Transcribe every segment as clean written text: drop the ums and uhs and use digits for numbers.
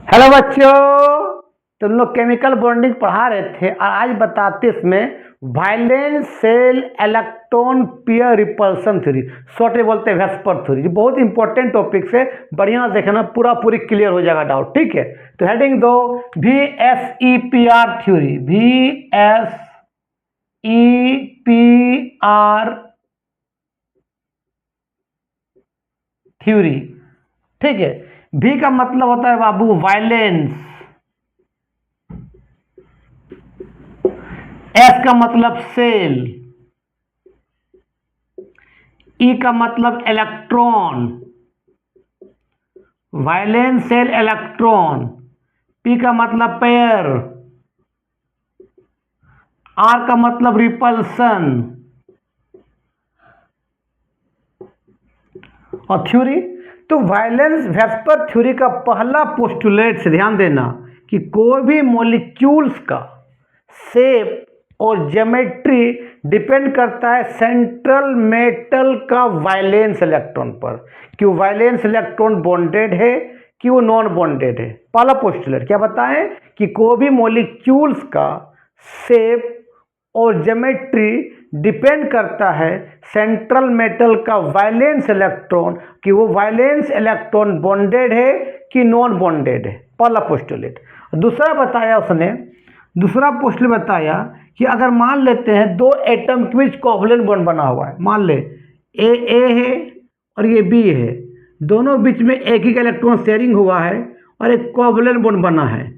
Hello बच्चों, तुम लोग केमिकल बॉन्डिंग पढ़ा रहे थे और आज बताते इसमें violence cell electron pair repulsion theory, short में बोलते हैं वेस्पर थ्योरी। जो बहुत इंपॉर्टेंट टॉपिक से बढ़िया देखना, पूरी क्लियर हो जाएगा डाउट। ठीक है, तो हेडिंग दो VSEPR थ्योरी, VSEPR थ्योरी। ठीक है, V का मतलब होता है बाबू वायलेंस, S का मतलब सेल, E का मतलब electron, violence cell electron, P का मतलब पेयर, R का मतलब रिपल्सन और थ्योरी। तो वायलेंस वेस्पर थ्योरी का पहला पोस्टुलेट से ध्यान देना कि कोई भी मॉलिक्यूल्स का शेप और ज्योमेट्री डिपेंड करता है सेंट्रल मेटल का वायलेंस इलेक्ट्रॉन पर, कि वो वायलेंस इलेक्ट्रॉन बॉन्डेड है कि वो नॉन बॉन्डेड है। पहला पोस्टुलेट क्या बताएं कि कोई भी मॉलिक्यूल्स का शेप और ज्योमेट्री डिपेंड करता है सेंट्रल मेटल का वायलेंस इलेक्ट्रॉन, कि वो वायलेंस इलेक्ट्रॉन बॉन्डेड है कि नॉन बॉन्डेड है। पहला पोस्टुलेट। दूसरा बताया उसने, दूसरा पोस्टुलेट बताया कि अगर मान लेते हैं दो एटम के बीच कोवलेंट बॉन्ड बना हुआ है, मान ले ए है और ये बी है, दोनों बीच में एक ही इलेक्ट्रॉन शेयरिंग हुआ है और एक कोवलेंट बॉन्ड बना है,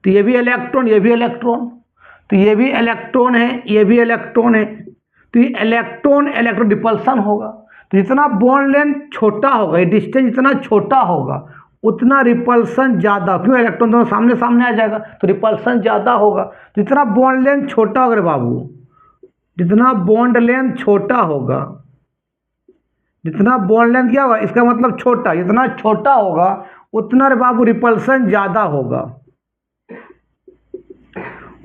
तो ये भी इलेक्ट्रॉन, ये भी इलेक्ट्रॉन, तो ये भी इलेक्ट्रॉन है, ये भी इलेक्ट्रॉन है, तो ये इलेक्ट्रॉन इलेक्ट्रॉन रिपल्सन होगा। तो जितना बॉन्ड लेंथ छोटा होगा, ये डिस्टेंस जितना छोटा होगा उतना रिपल्सन ज़्यादा, क्यों इलेक्ट्रॉन दोनों सामने सामने आ जाएगा तो रिपल्सन ज़्यादा होगा। जितना बॉन्ड लेंथ छोटा होगा बाबू, जितना बॉन्ड लेंथ छोटा होगा, जितना बॉन्ड लेंथ क्या होगा, इसका मतलब छोटा, जितना छोटा होगा उतना रे बाबू रिपल्सन ज़्यादा होगा,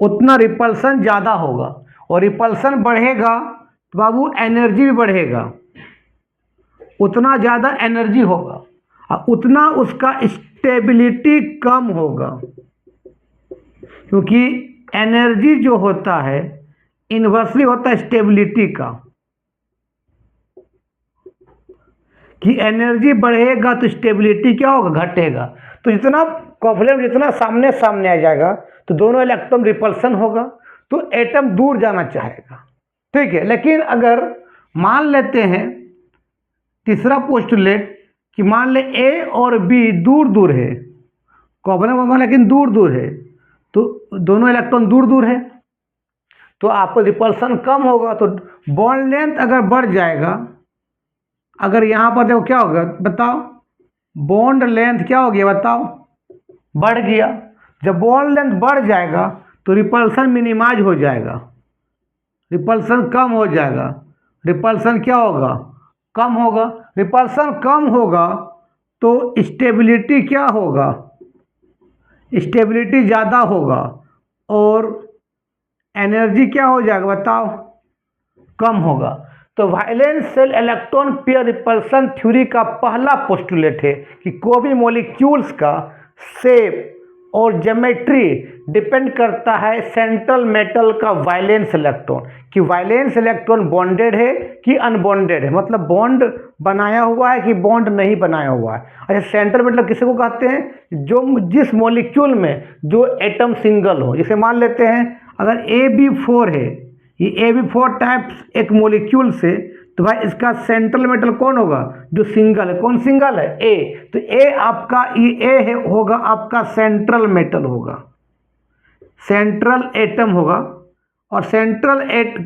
उतना रिपल्सन ज़्यादा होगा। और रिपल्सन बढ़ेगा तो बाबू एनर्जी भी बढ़ेगा, उतना ज़्यादा एनर्जी होगा और उतना उसका स्टेबिलिटी कम होगा, क्योंकि एनर्जी जो होता है इन्वर्सली होता है स्टेबिलिटी का, कि एनर्जी बढ़ेगा तो स्टेबिलिटी क्या होगा, घटेगा। तो जितना कोवलेंट जितना सामने सामने आ जाएगा तो दोनों इलेक्ट्रॉन रिपल्सन होगा, तो एटम दूर जाना चाहेगा। ठीक है, लेकिन अगर मान लेते हैं तीसरा पोस्टुलेट कि मान ले ए और बी दूर दूर है, कोवलेंट बॉन्ड लेकिन दूर दूर है, तो दोनों इलेक्ट्रॉन दूर दूर है तो आपको रिपल्सन कम होगा, तो बॉन्ड लेंथ अगर बढ़ जाएगा, अगर यहाँ पर देखो क्या होगा बताओ, बॉन्ड लेंथ क्या हो गया बताओ, बढ़ गया। जब बॉन्ड लेंथ बढ़ जाएगा तो रिपल्सन मिनिमाइज हो जाएगा, रिपल्सन कम हो जाएगा, रिपल्सन क्या होगा, कम होगा। रिपल्सन कम होगा तो स्टेबिलिटी क्या होगा, स्टेबिलिटी ज़्यादा होगा और एनर्जी क्या हो जाएगा बताओ, कम होगा। तो violence cell electron pair repulsion theory का पहला पोस्टुलेट है कि कोई भी मॉलिक्यूल्स का शेप और ज्योमेट्री डिपेंड करता है सेंट्रल मेटल का वायलेंस इलेक्ट्रॉन, कि वायलेंस इलेक्ट्रॉन बॉन्डेड है कि अनबॉन्डेड है, मतलब बॉन्ड बनाया हुआ है कि बॉन्ड नहीं बनाया हुआ है। अच्छा, सेंट्रल मेटल किसी को कहते हैं, जो जिस मॉलिक्यूल में जो एटम सिंगल हो, जैसे मान लेते हैं अगर AB4 है, ये AB4 टाइप्स एक मॉलिक्यूल से, तो भाई इसका सेंट्रल मेटल कौन होगा, जो सिंगल है। कौन सिंगल है, ए, तो ए आपका ये ए है, होगा आपका सेंट्रल मेटल होगा, सेंट्रल एटम होगा। और सेंट्रल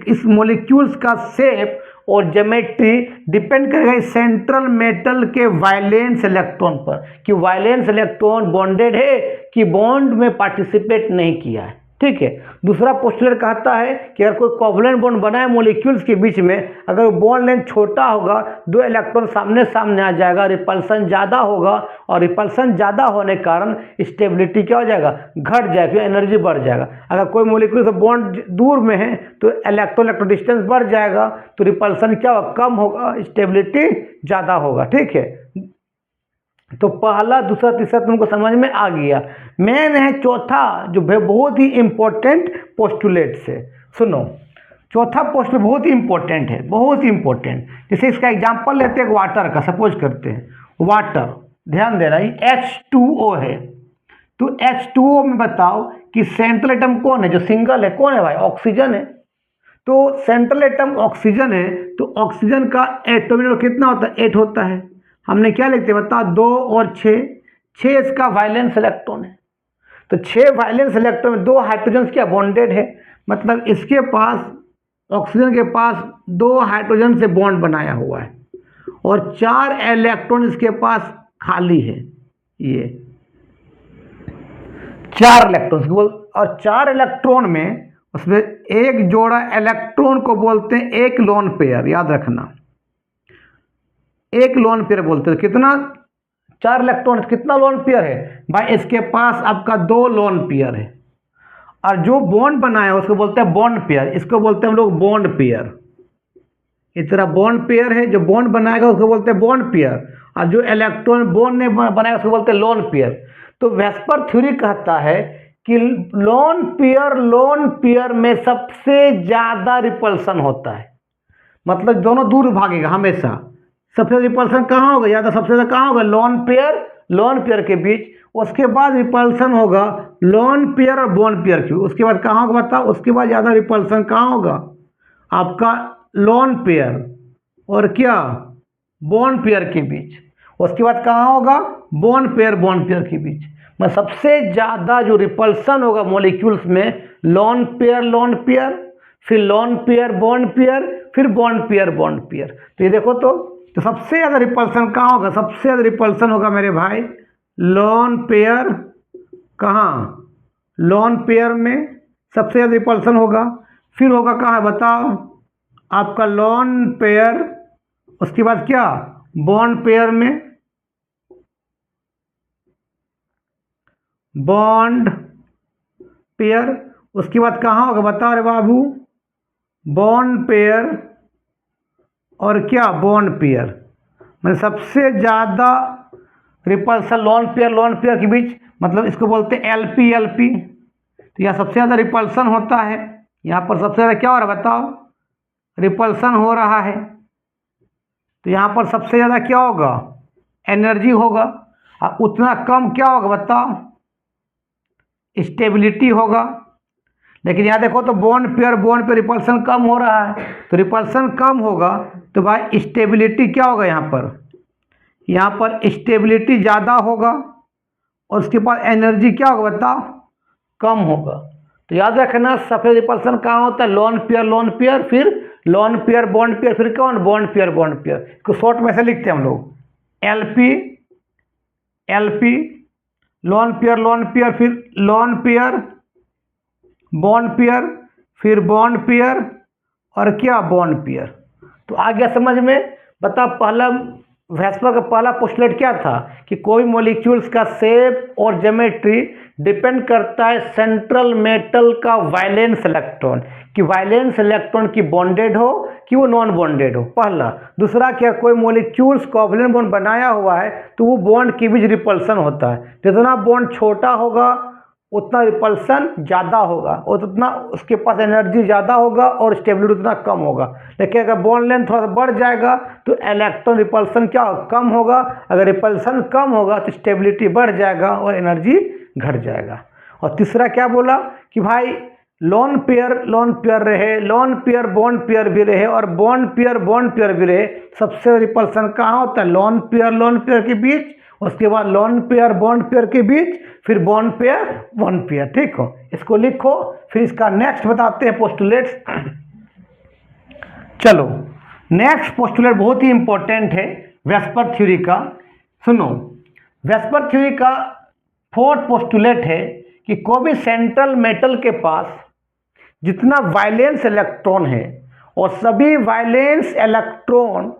इस मॉलिक्यूल्स का शेप और ज्योमेट्री डिपेंड करेगा इस सेंट्रल मेटल के वायलेंस इलेक्ट्रॉन पर, कि वायलेंस इलेक्ट्रॉन बॉन्डेड है कि बॉन्ड में पार्टिसिपेट नहीं किया है। ठीक है, दूसरा पोस्टुलेट कहता है कि अगर कोई कोवलेंट बॉन्ड बना है मॉलिक्यूल्स के बीच में, अगर बॉन्ड लेंथ छोटा होगा, दो इलेक्ट्रॉन सामने सामने आ जाएगा, रिपल्सन ज़्यादा होगा और रिपल्सन ज़्यादा होने के कारण स्टेबिलिटी क्या हो जाएगा, घट जाएगा, एनर्जी बढ़ जाएगा। अगर कोई मॉलिक्यूल से बॉन्ड दूर में है तो इलेक्ट्रॉन डिस्टेंस बढ़ जाएगा, तो रिपल्सन क्या होगा, कम होगा, स्टेबिलिटी ज़्यादा होगा। ठीक है, तो पहला दूसरा तीसरा तुमको समझ में आ गया। मेन है चौथा जो बहुत ही इंपॉर्टेंट पोस्टुलेट्स है। सुनो, चौथा पोस्टुलेट बहुत ही इंपॉर्टेंट है, बहुत ही इंपॉर्टेंट। जैसे इसका एग्जांपल लेते हैं वाटर का, सपोज करते हैं वाटर, ध्यान देना ये H2O है। तो H2O में बताओ कि सेंट्रल एटम कौन है, जो सिंगल है कौन है भाई, ऑक्सीजन है। तो सेंट्रल एटम ऑक्सीजन है, तो ऑक्सीजन का एटॉमिक नंबर कितना होता है, 8 होता है। हमने क्या लिखते हैं बताओ, 2 और 6 इसका वाइलेंस इलेक्ट्रॉन है। तो 6 वाइलेंस इलेक्ट्रॉन में 2 हाइड्रोजन क्या बॉन्डेड है, मतलब इसके पास ऑक्सीजन के पास 2 हाइड्रोजन से बॉन्ड बनाया हुआ है और 4 इलेक्ट्रॉन इसके पास खाली है। ये 4 इलेक्ट्रॉन और 4 इलेक्ट्रॉन में उसमें एक जोड़ा इलेक्ट्रॉन को बोलते हैं एक लोन पेयर, याद रखना, एक लोन पेयर बोलते हैं। कितना, 4 इलेक्ट्रॉन, कितना लोन पेयर है भाई, इसके पास आपका 2 लोन पेयर है। और जो बॉन्ड बनाया उसको बोलते हैं बॉन्ड पेयर, इसको बोलते हैं हम लोग बॉन्ड पेयर। इस तरह बॉन्ड पेयर है, जो बॉन्ड बनाएगा उसको बोलते हैं बॉन्ड पेयर, और जो इलेक्ट्रॉन बॉन्ड ने बनाएगा उसको बोलते हैं लोन पेयर। तो वेस्पर थ्योरी कहता है कि लोन पेयर में सबसे ज्यादा रिपल्सन होता है, मतलब दोनों दूर भागेगा हमेशा। सबसे रिपल्सन कहाँ होगा, या तो सबसे ज्यादा कहाँ होगा, लोन पेयर के बीच। उसके बाद रिपल्सन होगा लोन पेयर और बॉन्ड पेयर की। उसके बाद कहाँ होगा बताओ, उसके बाद ज्यादा रिपल्सन कहाँ होगा आपका, लोन पेयर और क्या, बॉन्ड पेयर के बीच। उसके बाद कहाँ होगा, बॉन्ड पेयर के बीच। मैं सबसे ज़्यादा जो रिपल्सन होगा मॉलिक्यूल्स में, लोन पेयर, फिर लोन पेयर बॉन्ड पेयर, फिर बॉन्ड पेयर। तो ये देखो तो सबसे ज़्यादा रिपल्सन कहाँ होगा, सबसे ज़्यादा रिपल्सन होगा मेरे भाई लोन पेयर। कहाँ, लोन पेयर में सबसे ज़्यादा रिपल्सन होगा। फिर होगा कहाँ बताओ, आपका लोन पेयर, उसके बाद क्या, बॉन्ड पेयर में, बॉन्ड पेयर। उसके बाद कहाँ होगा बताओ रे बाबू, बॉन्ड पेयर और क्या, बॉन्ड पेयर। मतलब सबसे ज़्यादा रिपल्सन लोन पेयर के बीच, मतलब इसको बोलते हैं LP। तो यहाँ सबसे ज़्यादा रिपल्सन होता है, यहाँ पर सबसे ज़्यादा क्या हो रहा है बताओ, रिपल्सन हो रहा है। तो यहाँ पर सबसे ज़्यादा क्या होगा, एनर्जी होगा, और उतना कम क्या होगा बताओ, स्टेबिलिटी होगा। लेकिन यहाँ देखो तो बॉन्ड पेयर रिपल्सन कम हो रहा है, तो रिपल्सन कम होगा तो भाई स्टेबिलिटी क्या होगा, यहाँ पर स्टेबिलिटी ज़्यादा होगा, और उसके बाद एनर्जी क्या होगा बताओ, कम होगा। तो याद रखना सबसे रिपल्सन कहाँ होता है, लोन पेयर, फिर लोन पेयर बॉन्ड पेयर, फिर कौन, बॉन्ड पेयर। इसको शॉर्ट में से लिखते हैं हम लोग, LP लोन पेयर, फिर लोन पेयर बॉन्ड पेयर, फिर बॉन्ड पेयर और क्या, बॉन्ड पेयर। तो आ गया समझ में। बता, पहला वेस्पर का पहला पोस्टुलेट क्या था कि कोई मॉलिक्यूल्स का शेप और ज्योमेट्री डिपेंड करता है सेंट्रल मेटल का वैलेंस इलेक्ट्रॉन, कि वैलेंस इलेक्ट्रॉन की बॉन्डेड हो कि वो नॉन बॉन्डेड हो, पहला। दूसरा क्या, कोई मॉलिक्यूल्स कोवैलेंट बॉन्ड बनाया हुआ है तो वो बॉन्ड के बीच रिपल्सन होता है। जितना बॉन्ड छोटा होगा उतना रिपल्सन ज़्यादा होगा, और उतना उसके पास एनर्जी ज़्यादा होगा और स्टेबिलिटी उतना कम होगा। लेकिन अगर बॉन्ड लेंथ थोड़ा सा बढ़ जाएगा तो इलेक्ट्रॉन रिपल्सन क्या होगा, कम होगा। अगर रिपल्सन कम होगा तो स्टेबिलिटी बढ़ जाएगा और एनर्जी घट जाएगा। और तीसरा क्या बोला कि भाई लोन पेयर रहे, लोन पेयर बॉन्ड पेयर भी रहे, और बॉन्ड पेयर भी रहे। सबसे रिपल्सन कहाँ होता है, लोन पेयर के बीच, उसके बाद लोन पेयर बॉन्ड पेयर के बीच, फिर बॉन्ड पेयर। ठीक हो, इसको लिखो, फिर इसका नेक्स्ट बताते हैं पोस्टुलेट्स। चलो, नेक्स्ट पोस्टुलेट बहुत ही इंपॉर्टेंट है वेस्पर थ्योरी का। सुनो, वेस्पर थ्योरी का फोर्थ पोस्टुलेट है कि कोई भी सेंट्रल मेटल के पास जितना वैलेंस इलेक्ट्रॉन है और सभी वैलेंस इलेक्ट्रॉन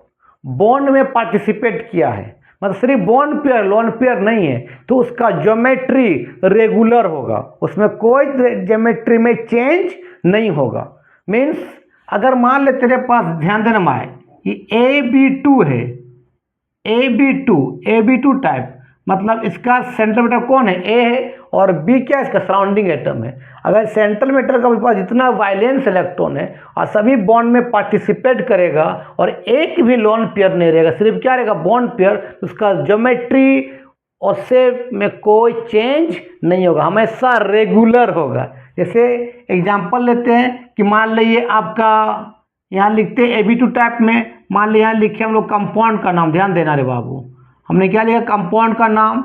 बॉन्ड में पार्टिसिपेट किया है, मतलब सिर्फ बॉन्ड पेयर लोन पेयर नहीं है, तो उसका ज्योमेट्री रेगुलर होगा, उसमें कोई ज्योमेट्री में चेंज नहीं होगा। मीन्स अगर मान ले तेरे पास, ध्यान देना माए, कि AB2 है, AB2 टाइप, मतलब इसका सेंट्रल मेटल कौन है, ए है, और बी क्या है, इसका सराउंडिंग एटम है। अगर सेंट्रल मेटल का पास जितना वायलेंस इलेक्ट्रॉन है और सभी बॉन्ड में पार्टिसिपेट करेगा और एक भी लोन पेयर नहीं रहेगा, सिर्फ क्या रहेगा, बॉन्ड पेयर, तो उसका ज्योमेट्री और शेप में कोई चेंज नहीं होगा, हमेशा रेगुलर होगा। जैसे एग्जांपल लेते हैं कि मान लीजिए आपका यहाँ लिखते हैं Ab2 टाइप में, मान लीजिए यहाँ लिखे हम लोग कंपाउंड का नाम, ध्यान देना रे बाबू, हमने क्या लिखा, कंपाउंड का नाम,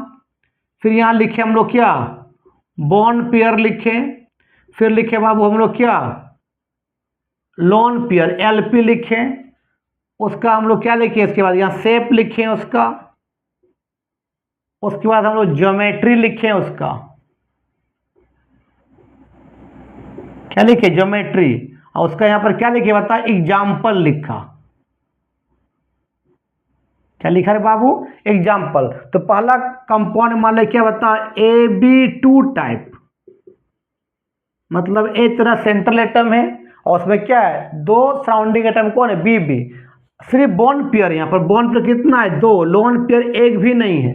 फिर यहाँ लिखे हम लोग क्या, बॉन्ड पेयर लिखे, फिर लिखे बाबू हम लोग क्या, लोन पेयर Lp लिखे, उसका हम लोग क्या लिखे, इसके बाद यहाँ शेप लिखे उसका, उसके बाद हम लोग ज्योमेट्री लिखे उसका, क्या लिखे, ज्योमेट्री, और उसका यहाँ पर क्या लिखे बता, एग्जाम्पल लिखा, क्या लिखा रे बाबू, एग्जाम्पल। तो पहला कंपाउंड मान ले क्या बता, Ab2 टाइप, मतलब एक तरह सेंट्रल एटम है और उसमें क्या है, दो सराउंडिंग एटम कौन है, Bb, सिर्फ बॉन्ड पेयर, यहाँ पर बॉन्ड पेयर कितना है, दो, लोन पेयर एक भी नहीं है।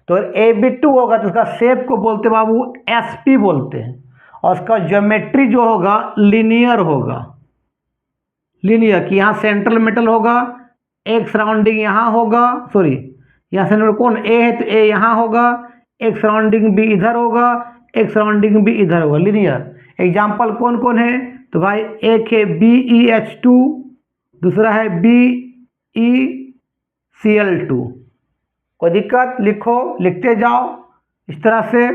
तो Ab2 होगा तो उसका शेप को बोलते बाबू Sp बोलते हैं, और उसका ज्योमेट्री जो होगा लीनियर होगा, लीनियर कि यहाँ सेंट्रल मेटल होगा, एक सराउंडिंग यहाँ होगा, सॉरी यहाँ सेंट्रल कौन ए है तो ए यहाँ होगा, एक सराउंडिंग बी इधर होगा, एक सराउंडिंग बी इधर होगा, लीनियर। एग्जाम्पल कौन कौन है, तो भाई एक है BeH2, दूसरा है BeCl2। कोई दिक्कत, लिखो, लिखते जाओ इस तरह से।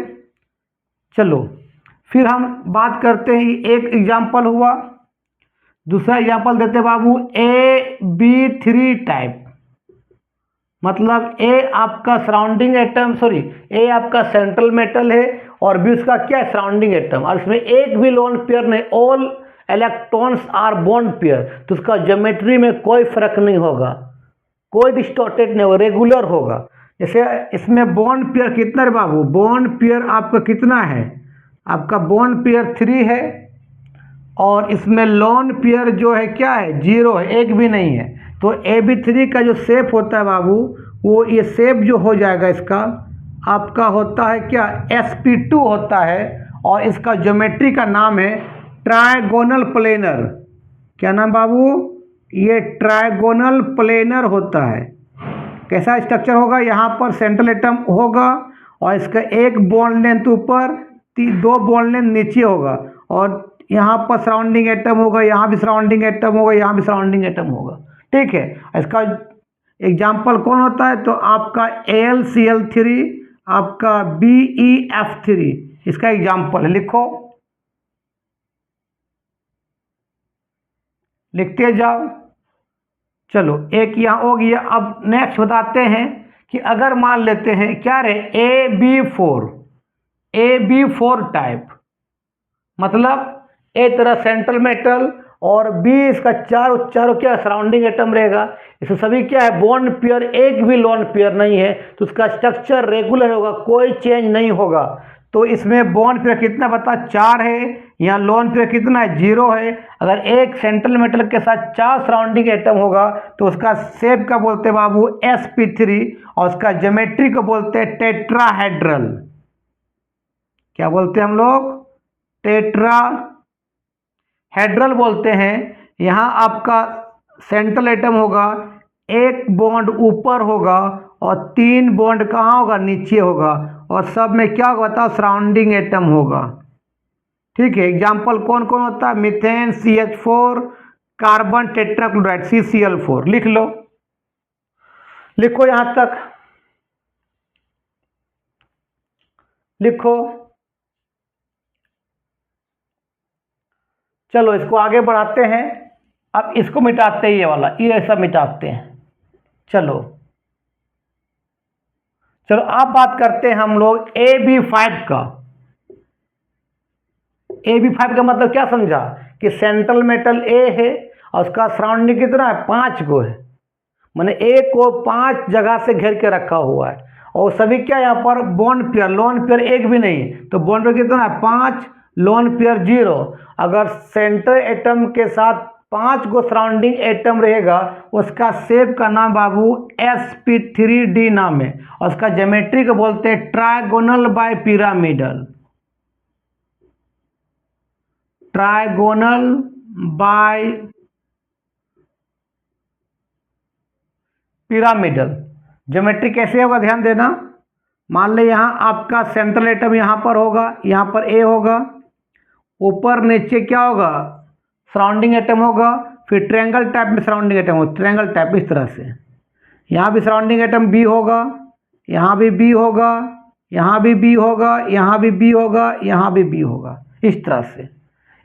चलो फिर हम बात करते हैं, एक एग्जाम्पल हुआ, दूसरा एग्जाम्पल देते बाबू Ab3 टाइप, मतलब ए आपका सराउंडिंग एटम, सॉरी ए आपका सेंट्रल मेटल है और बी उसका क्या है, सराउंडिंग एटम, और इसमें एक भी लोन पेयर नहीं, all electrons are bond pair, तो उसका ज्योमेट्री में कोई फर्क नहीं होगा, कोई डिस्टॉर्टेड नहीं होगा, रेगुलर होगा। जैसे इसमें बॉन्ड पेयर कितना है बाबू, बॉन्ड पेयर आपका कितना है, आपका बॉन्ड पेयर 3 है, और इसमें लोन पेयर जो है क्या है, 0 है, एक भी नहीं है। तो Ab3 का जो शेप होता है बाबू, वो ये शेप जो हो जाएगा इसका आपका होता है क्या, Sp2 होता है, और इसका ज्योमेट्री का नाम है ट्रायगोनल प्लेनर। क्या नाम बाबू, ये ट्रायगोनल प्लेनर होता है। कैसा स्ट्रक्चर होगा, यहाँ पर सेंट्रल एटम होगा और इसका एक बॉन्ड लेंथ ऊपर, दो बॉन्ड लेंथ नीचे होगा, और यहाँ पर सराउंडिंग एटम होगा, यहाँ भी सराउंडिंग एटम होगा, यहाँ भी सराउंडिंग एटम होगा, ठीक है। इसका एग्जाम्पल कौन होता है, तो आपका AlCl3, आपका BeF3, इसका एग्जाम्पल है, लिखो, लिखते जाओ। चलो एक यहाँ हो गया। अब नेक्स्ट बताते हैं कि अगर मान लेते हैं क्या रहे, AB4 टाइप, मतलब ए तरह सेंट्रल मेटल और बी इसका चारों क्या सराउंडिंग एटम रहेगा, इसमें सभी क्या है, बॉन्ड पेयर, एक भी लोन पेयर नहीं है, तो उसका स्ट्रक्चर रेगुलर होगा, कोई चेंज नहीं होगा। तो इसमें बॉन्ड पेयर कितना बता, 4 है, यहाँ लोन पेयर कितना है, 0 है। अगर एक सेंट्रल मेटल के साथ 4 सराउंडिंग एटम होगा तो उसका शेप का बोलते हैं बाबू Sp3, और उसका ज्योमेट्री को बोलते हैं टेट्राहेड्रल। क्या बोलते हैं हम लोग, टेट्राहेड्रल बोलते हैं। यहाँ आपका सेंट्रल एटम होगा, एक बॉन्ड ऊपर होगा और 3 बॉन्ड कहाँ होगा, नीचे होगा, और सब में क्या होता है, सराउंडिंग एटम होगा, ठीक है। एग्जाम्पल कौन कौन होता है, methane CH4, carbon tetrachloride CCl4, लिख लो, लिखो यहां तक, लिखो। चलो इसको आगे बढ़ाते हैं, अब इसको मिटाते हैं, ये वाला, ये ऐसा मिटाते हैं। चलो आप बात करते हैं हम लोग AB5 का। AB5 का मतलब क्या समझा, कि सेंट्रल मेटल A है और उसका सराउंडिंग कितना है, 5 गो है, मैंने A को 5 जगह से घेर के रखा हुआ है, और सभी क्या यहाँ पर बॉन्ड पेयर, लोन पेयर एक भी नहीं, तो बॉन्ड पेयर कितना है, 5, लोन पेयर 0। अगर सेंट्रल एटम के साथ 5 गो सराउंडिंग एटम रहेगा, उसका शेप का नाम बाबू sp3d नाम है, और उसका ज्योमेट्री को बोलते हैं trigonal bipyramidal. Trigonal bipyramidal geometry कैसे होगा ध्यान देना। मान ले यहाँ आपका सेंट्रल एटम यहाँ पर होगा, यहाँ पर ए होगा, ऊपर नीचे क्या होगा सराउंडिंग एटम होगा, फिर ट्रायंगल टाइप में सराउंडिंग एटम होगा, ट्रायंगल टाइप इस तरह से। यहाँ भी सराउंडिंग एटम बी होगा, यहाँ भी बी होगा, यहाँ भी बी होगा, यहाँ भी बी होगा, यहाँ भी बी होगा, इस तरह से।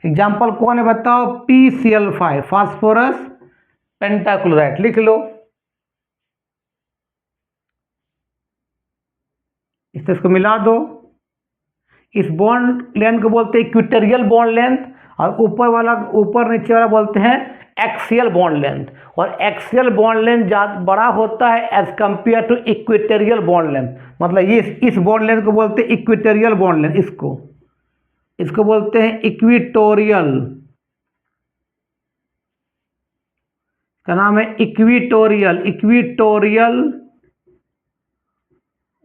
एग्जाम्पल कौन है बताओ, PCl5 फास्फोरस पेंटाक्लोराइड, लिख लो। इसको मिला दो। इस बॉन्ड लेंथ को बोलते हैं इक्वेटोरियल बॉन्ड लेंथ, और ऊपर नीचे वाला बोलते हैं एक्सियल बॉन्ड लेंथ। और एक्सियल बॉन्ड लेंथ ज़्यादा बड़ा होता है as compare to equatorial bond length. मतलब ये इस बॉन्ड लेंथ को बोलते हैं इक्वेटोरियल बॉन्ड लेंथ, इसको बोलते हैं इक्वेटोरियल, का नाम है इक्वेटोरियल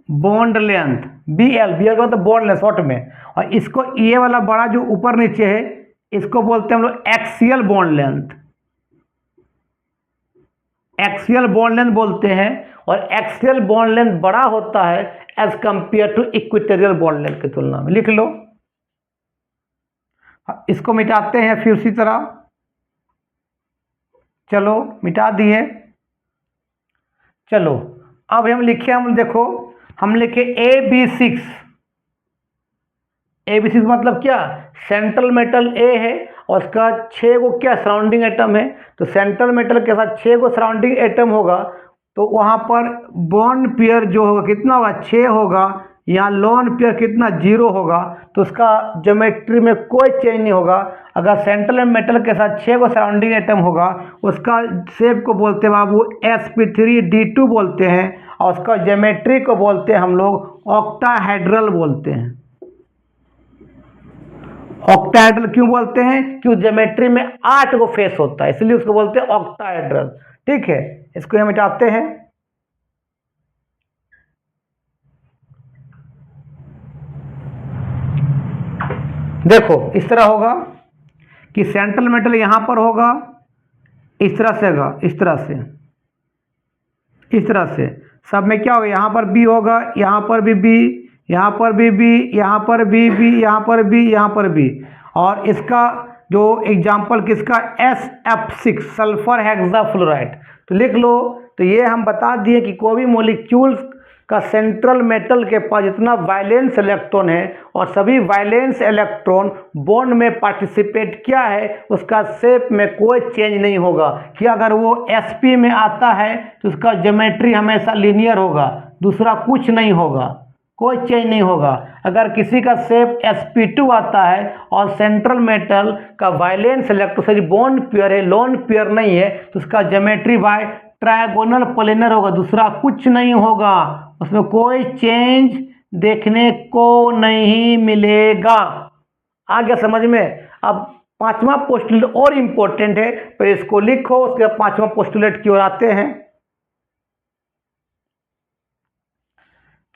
बॉन्ड लेंथ, BL का मतलब बॉन्ड लेंथ शॉर्ट में। और इसको ये वाला बड़ा जो ऊपर नीचे है इसको बोलते हैं हम लोग axial bond length, axial bond length बोलते हैं। और एक्सियल बॉन्ड लेंथ बड़ा होता है as compare to equatorial bond length की तुलना में, लिख लो। इसको मिटाते हैं फिर उसी तरह, चलो मिटा दिए। चलो अब हम देखो हम लिखे AB6 मतलब क्या, सेंट्रल मेटल A है और उसका 6 गो क्या सराउंडिंग एटम है। तो सेंट्रल मेटल के साथ 6 गो सराउंडिंग एटम होगा, तो वहाँ पर बॉन्ड पेयर जो होगा कितना होगा 6 होगा, यहाँ लोन पेयर कितना 0 होगा, तो उसका ज्योमेट्री में कोई चेंज नहीं होगा। अगर सेंट्रल मेटल के साथ 6 गो सराउंडिंग एटम होगा, उसका शेप को बोलते हैं बाबू sp3d2 बोलते हैं, और उसका ज्योमेट्री को बोलते हैं हम लोग ऑक्टाहेड्रल बोलते हैं। ऑक्टाहेड्रल क्यों बोलते हैं, क्योंकि ज्योमेट्री में 8 गो फेस होता है, इसलिए उसको बोलते हैं ऑक्टाहेड्रल। ठीक है, इसको हम मिटाते हैं। देखो इस तरह होगा कि सेंट्रल मेटल यहां पर होगा, इस तरह से होगा, इस तरह से सब में क्या होगा, यहाँ पर बी होगा, यहाँ पर भी बी, यहाँ पर भी बी, यहाँ पर भी बी, यहाँ पर भी, यहाँ पर भी। और इसका जो एग्जाम्पल किसका, SF6 सल्फर हेक्साफ्लोराइड, तो लिख लो। तो ये हम बता दिए कि कोई भी मॉलिक्यूल्स का सेंट्रल मेटल के पास जितना वैलेंस इलेक्ट्रॉन है और सभी वैलेंस इलेक्ट्रॉन बॉन्ड में पार्टिसिपेट किया है, उसका शेप में कोई चेंज नहीं होगा। कि अगर वो sp में आता है तो उसका ज्योमेट्री हमेशा लीनियर होगा, दूसरा कुछ नहीं होगा, कोई चेंज नहीं होगा। अगर किसी का शेप sp2 आता है और सेंट्रल मेटल का वैलेंस इलेक्ट्रॉन से बॉन्ड पेयर है, लोन पेयर नहीं है, तो उसका ज्योमेट्री बाय ट्रायगोनल प्लेनर होगा, दूसरा कुछ नहीं होगा, उसमें कोई चेंज देखने को नहीं मिलेगा। आ गया समझ में। अब पांचवा पोस्टुलेट और इंपॉर्टेंट है, पर इसको लिखो, उसके बाद पांचवा पोस्टुलेट की ओर आते हैं।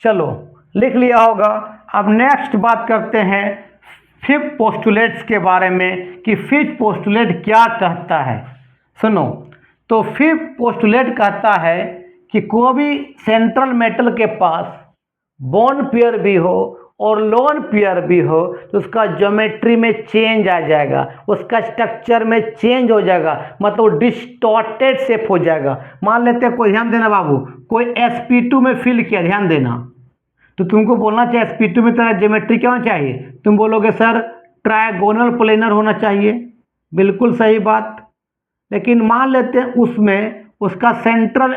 चलो लिख लिया होगा। अब नेक्स्ट बात करते हैं फिफ्थ पोस्टुलेट्स के बारे में कि फिफ्थ पोस्टुलेट क्या कहता है। सुनो, तो फिफ्थ पोस्टुलेट कहता है कि कोई भी सेंट्रल मेटल के पास बॉन्ड पेयर भी हो और लोन पेयर भी हो तो उसका ज्योमेट्री में चेंज आ जाएगा, उसका स्ट्रक्चर में चेंज हो जाएगा, मतलब डिस्टॉर्टेड शेप हो जाएगा। मान लेते हैं कोई, ध्यान देना बाबू, कोई sp2 में फिल किया, ध्यान देना, तो तुमको बोलना चाहिए sp2 में तेरा ज्योमेट्री क्या होना चाहिए, तुम बोलोगे सर ट्रायगोनल प्लेनर होना चाहिए, बिल्कुल सही बात। लेकिन मान लेते हैं उसमें उसका सेंट्रल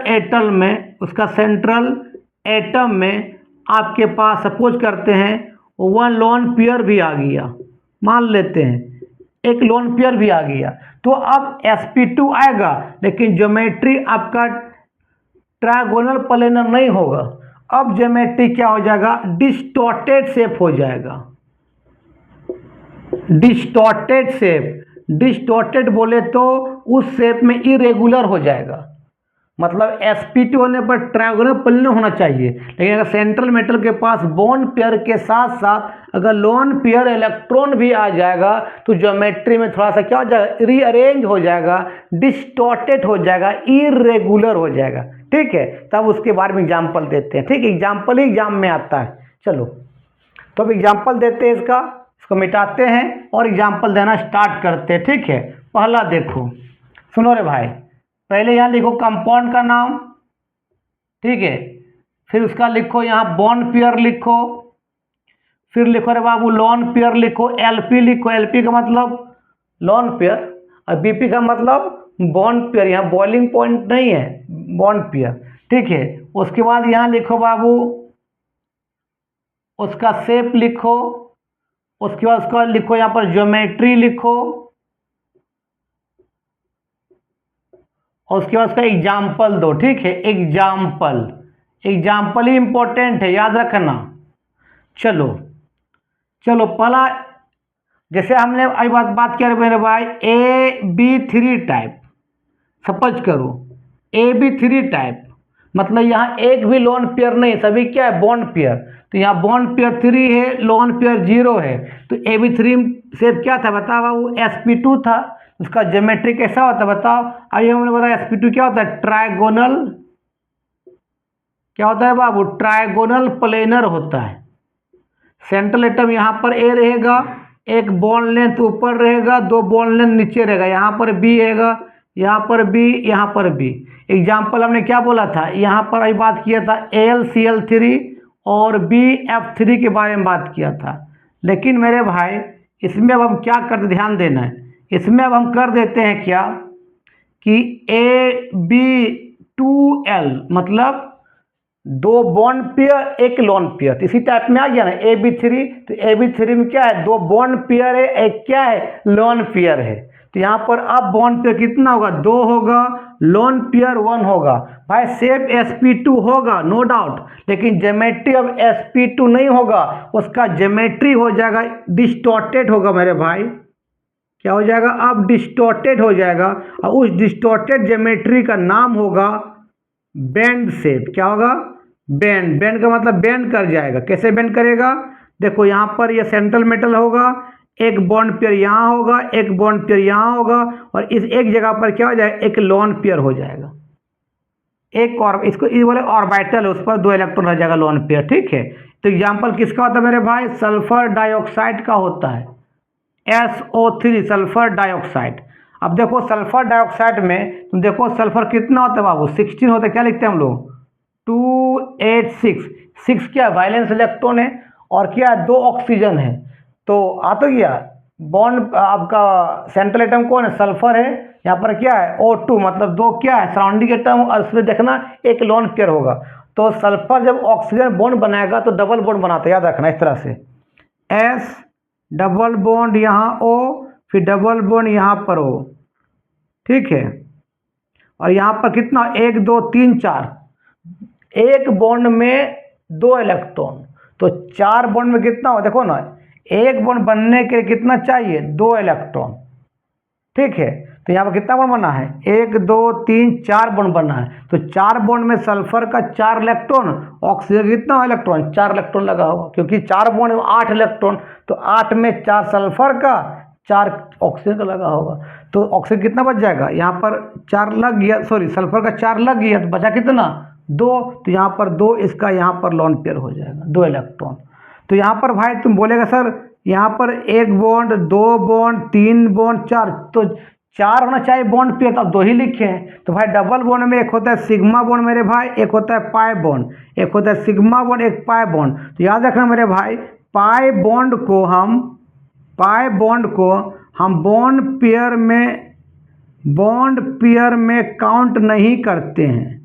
एटम में आपके पास सपोज करते हैं वन लोन पेयर भी आ गया, मान लेते हैं एक लोन पेयर भी आ गया, तो अब sp2 आएगा लेकिन ज्योमेट्री आपका ट्रायगोनल प्लेनर नहीं होगा। अब ज्योमेट्री क्या हो जाएगा, डिस्टॉर्टेड शेप हो जाएगा, डिस्टॉर्टेड शेप। डिस्टॉर्टेड बोले तो उस शेप में इरेगुलर हो जाएगा, मतलब sp2 होने पर ट्रायंगुलर प्लेन होना चाहिए। लेकिन अगर सेंट्रल मेटल के पास बॉन्ड पेयर के साथ साथ अगर लोन पेयर इलेक्ट्रॉन भी आ जाएगा तो ज्योमेट्री में थोड़ा सा क्या हो जाएगा, रीअरेंज हो जाएगा, डिस्टॉर्टेड हो जाएगा, इरेगुलर हो जाएगा। ठीक है, तब उसके बारे में एग्जाम्पल देते हैं। ठीक है, एग्जाम्पल ही एग्जाम में आता है। चलो तो अब एग्जाम्पल देते हैं, इसको मिटाते हैं और एग्जाम्पल देना स्टार्ट करते हैं। ठीक है, पहला देखो, सुनो रे भाई, पहले यहाँ लिखो कंपाउंड का नाम। ठीक है, फिर उसका लिखो यहाँ बॉन्ड पेयर लिखो, फिर लिखो रे बाबू लोन पेयर लिखो, एलपी लिखो, एलपी का मतलब लोन पेयर और बीपी का मतलब बॉन्ड पेयर, यहाँ बॉइलिंग पॉइंट नहीं है, बॉन्ड पेयर। ठीक है, उसके बाद यहाँ लिखो बाबू उसका शेप लिखो, उसके बाद उसका लिखो यहाँ पर ज्योमेट्री लिखो, और उसके बाद उसका एग्जाम्पल दो। ठीक है, एग्जाम्पल, एग्जाम्पल ही इंपॉर्टेंट है, याद रखना। चलो चलो पहला, जैसे हमने अभी बात किया मेरे भाई AB3 टाइप, सपोज करो AB3 टाइप, मतलब यहाँ एक भी लोन पेयर नहीं, सभी क्या है, बॉन्ड पेयर। तो यहाँ बॉन्ड पेयर 3 है, लोन पेयर 0 है, तो AB3 शेप क्या था बताओ बाबू, sp2 था। उसका ज्योमेट्री कैसा होता है बताओ। अभी हमने बताया sp2 क्या होता है, ट्रायगोनल, क्या होता है बाबू, ट्रायगोनल प्लेनर होता है। सेंट्रल एटम यहाँ पर ए रहेगा, एक बॉन्ड लेंथ ऊपर रहेगा, दो बॉन्ड लेंथ नीचे रहेगा, यहाँ पर बी रहेगा, यहाँ पर बी, यहाँ पर बी। एग्जाम्पल हमने क्या बोला था, यहाँ पर अभी बात किया था AlCl3 और BF3 के बारे में बात किया था। लेकिन मेरे भाई इसमें अब हम क्या करते, ध्यान देना है, इसमें अब हम कर देते हैं क्या कि AB2L मतलब दो बॉन्ड पेयर एक लोन पेयर, इसी टाइप में आ गया ना AB3। तो AB3 में क्या है, दो बॉन्ड पेयर है, एक क्या है, लोन पेयर है। तो यहाँ पर अब बॉन्ड पेयर कितना होगा, 2 होगा, लोन पेयर 1 होगा। भाई शेप sp2 होगा नो डाउट, लेकिन ज्योमेट्री अब sp2 नहीं होगा, उसका ज्योमेट्री हो जाएगा डिस्टॉर्टेड होगा मेरे भाई। क्या हो जाएगा, अब डिस्टॉर्टेड हो जाएगा, और उस डिस्टॉर्टेड ज्योमेट्री का नाम होगा बेंड शेप। क्या होगा, बेंड। बेंड का मतलब बेंड कर जाएगा। कैसे बेंड करेगा, देखो यहाँ पर ये सेंट्रल मेटल होगा, एक बॉन्ड पेयर यहाँ होगा, एक बॉन्ड पेयर यहाँ होगा, और इस एक जगह पर क्या हो जाएगा, एक लोन पेयर हो जाएगा, एक और इसको ये बोले ऑर्बिटल है, उस पर 2 इलेक्ट्रॉन रह जाएगा लोन पेयर। ठीक है, तो एग्जाम्पल किसका होता है मेरे भाई, सल्फर डाइऑक्साइड का होता है, SO3 सल्फर डाइऑक्साइड। अब देखो सल्फर डाइऑक्साइड में तुम देखो सल्फर कितना होता है बाबू, 16 होता है। क्या लिखते हैं हम लोग, 286, 6 क्या वैलेंस इलेक्ट्रॉन है और क्या है, 2 ऑक्सीजन है। तो आ तो गया बॉन्ड, आपका सेंट्रल एटम कौन है, सल्फर है, यहाँ पर क्या है O2 मतलब 2 क्या है सराउंडिंग एटम, और उसमें देखना एक लोन पेयर होगा। तो सल्फर जब ऑक्सीजन बॉन्ड बनाएगा तो डबल बॉन्ड बनाता है, याद रखना इस तरह से, S डबल बॉन्ड यहाँ O, फिर डबल बॉन्ड यहाँ पर O। ठीक है, और यहाँ पर कितना, 1 2 3 4, एक बॉन्ड में 2 इलेक्ट्रॉन, तो 4 बॉन्ड में कितना हो, देखो ना, एक बॉन्ड बनने के लिए कितना चाहिए, 2 इलेक्ट्रॉन। ठीक है, तो यहाँ पर कितना बॉन्ड बना है, 1 2 3 4 बॉन्ड बना है। तो 4 बॉन्ड में सल्फर का 4 इलेक्ट्रॉन, ऑक्सीजन कितना इलेक्ट्रॉन, 4 इलेक्ट्रॉन लगा होगा, क्योंकि 4 बॉन्ड में 8 इलेक्ट्रॉन, तो 8 में 4 सल्फर का, 4 ऑक्सीजन का लगा होगा। तो ऑक्सीजन कितना बच जाएगा, यहाँ पर 4 लग गया, सॉरी सल्फर का 4 लग गया, तो बचा कितना, 2। तो यहाँ पर 2, इसका यहाँ पर लोन पेयर हो जाएगा, 2 इलेक्ट्रॉन। तो यहाँ पर भाई तुम बोलेगा सर यहाँ पर 1 बॉन्ड 2 बॉन्ड 3 बॉन्ड 4, तो 4 होना चाहिए बॉन्ड पेयर, तो अब 2 ही लिखे हैं। तो भाई डबल बॉन्ड में एक होता है सिग्मा बॉन्ड मेरे भाई, एक होता है पाई बॉन्ड, एक होता है सिग्मा बॉन्ड, एक पाई बॉन्ड। तो याद रखना मेरे भाई, पाई बॉन्ड को हम बॉन्ड पेयर में काउंट नहीं करते हैं।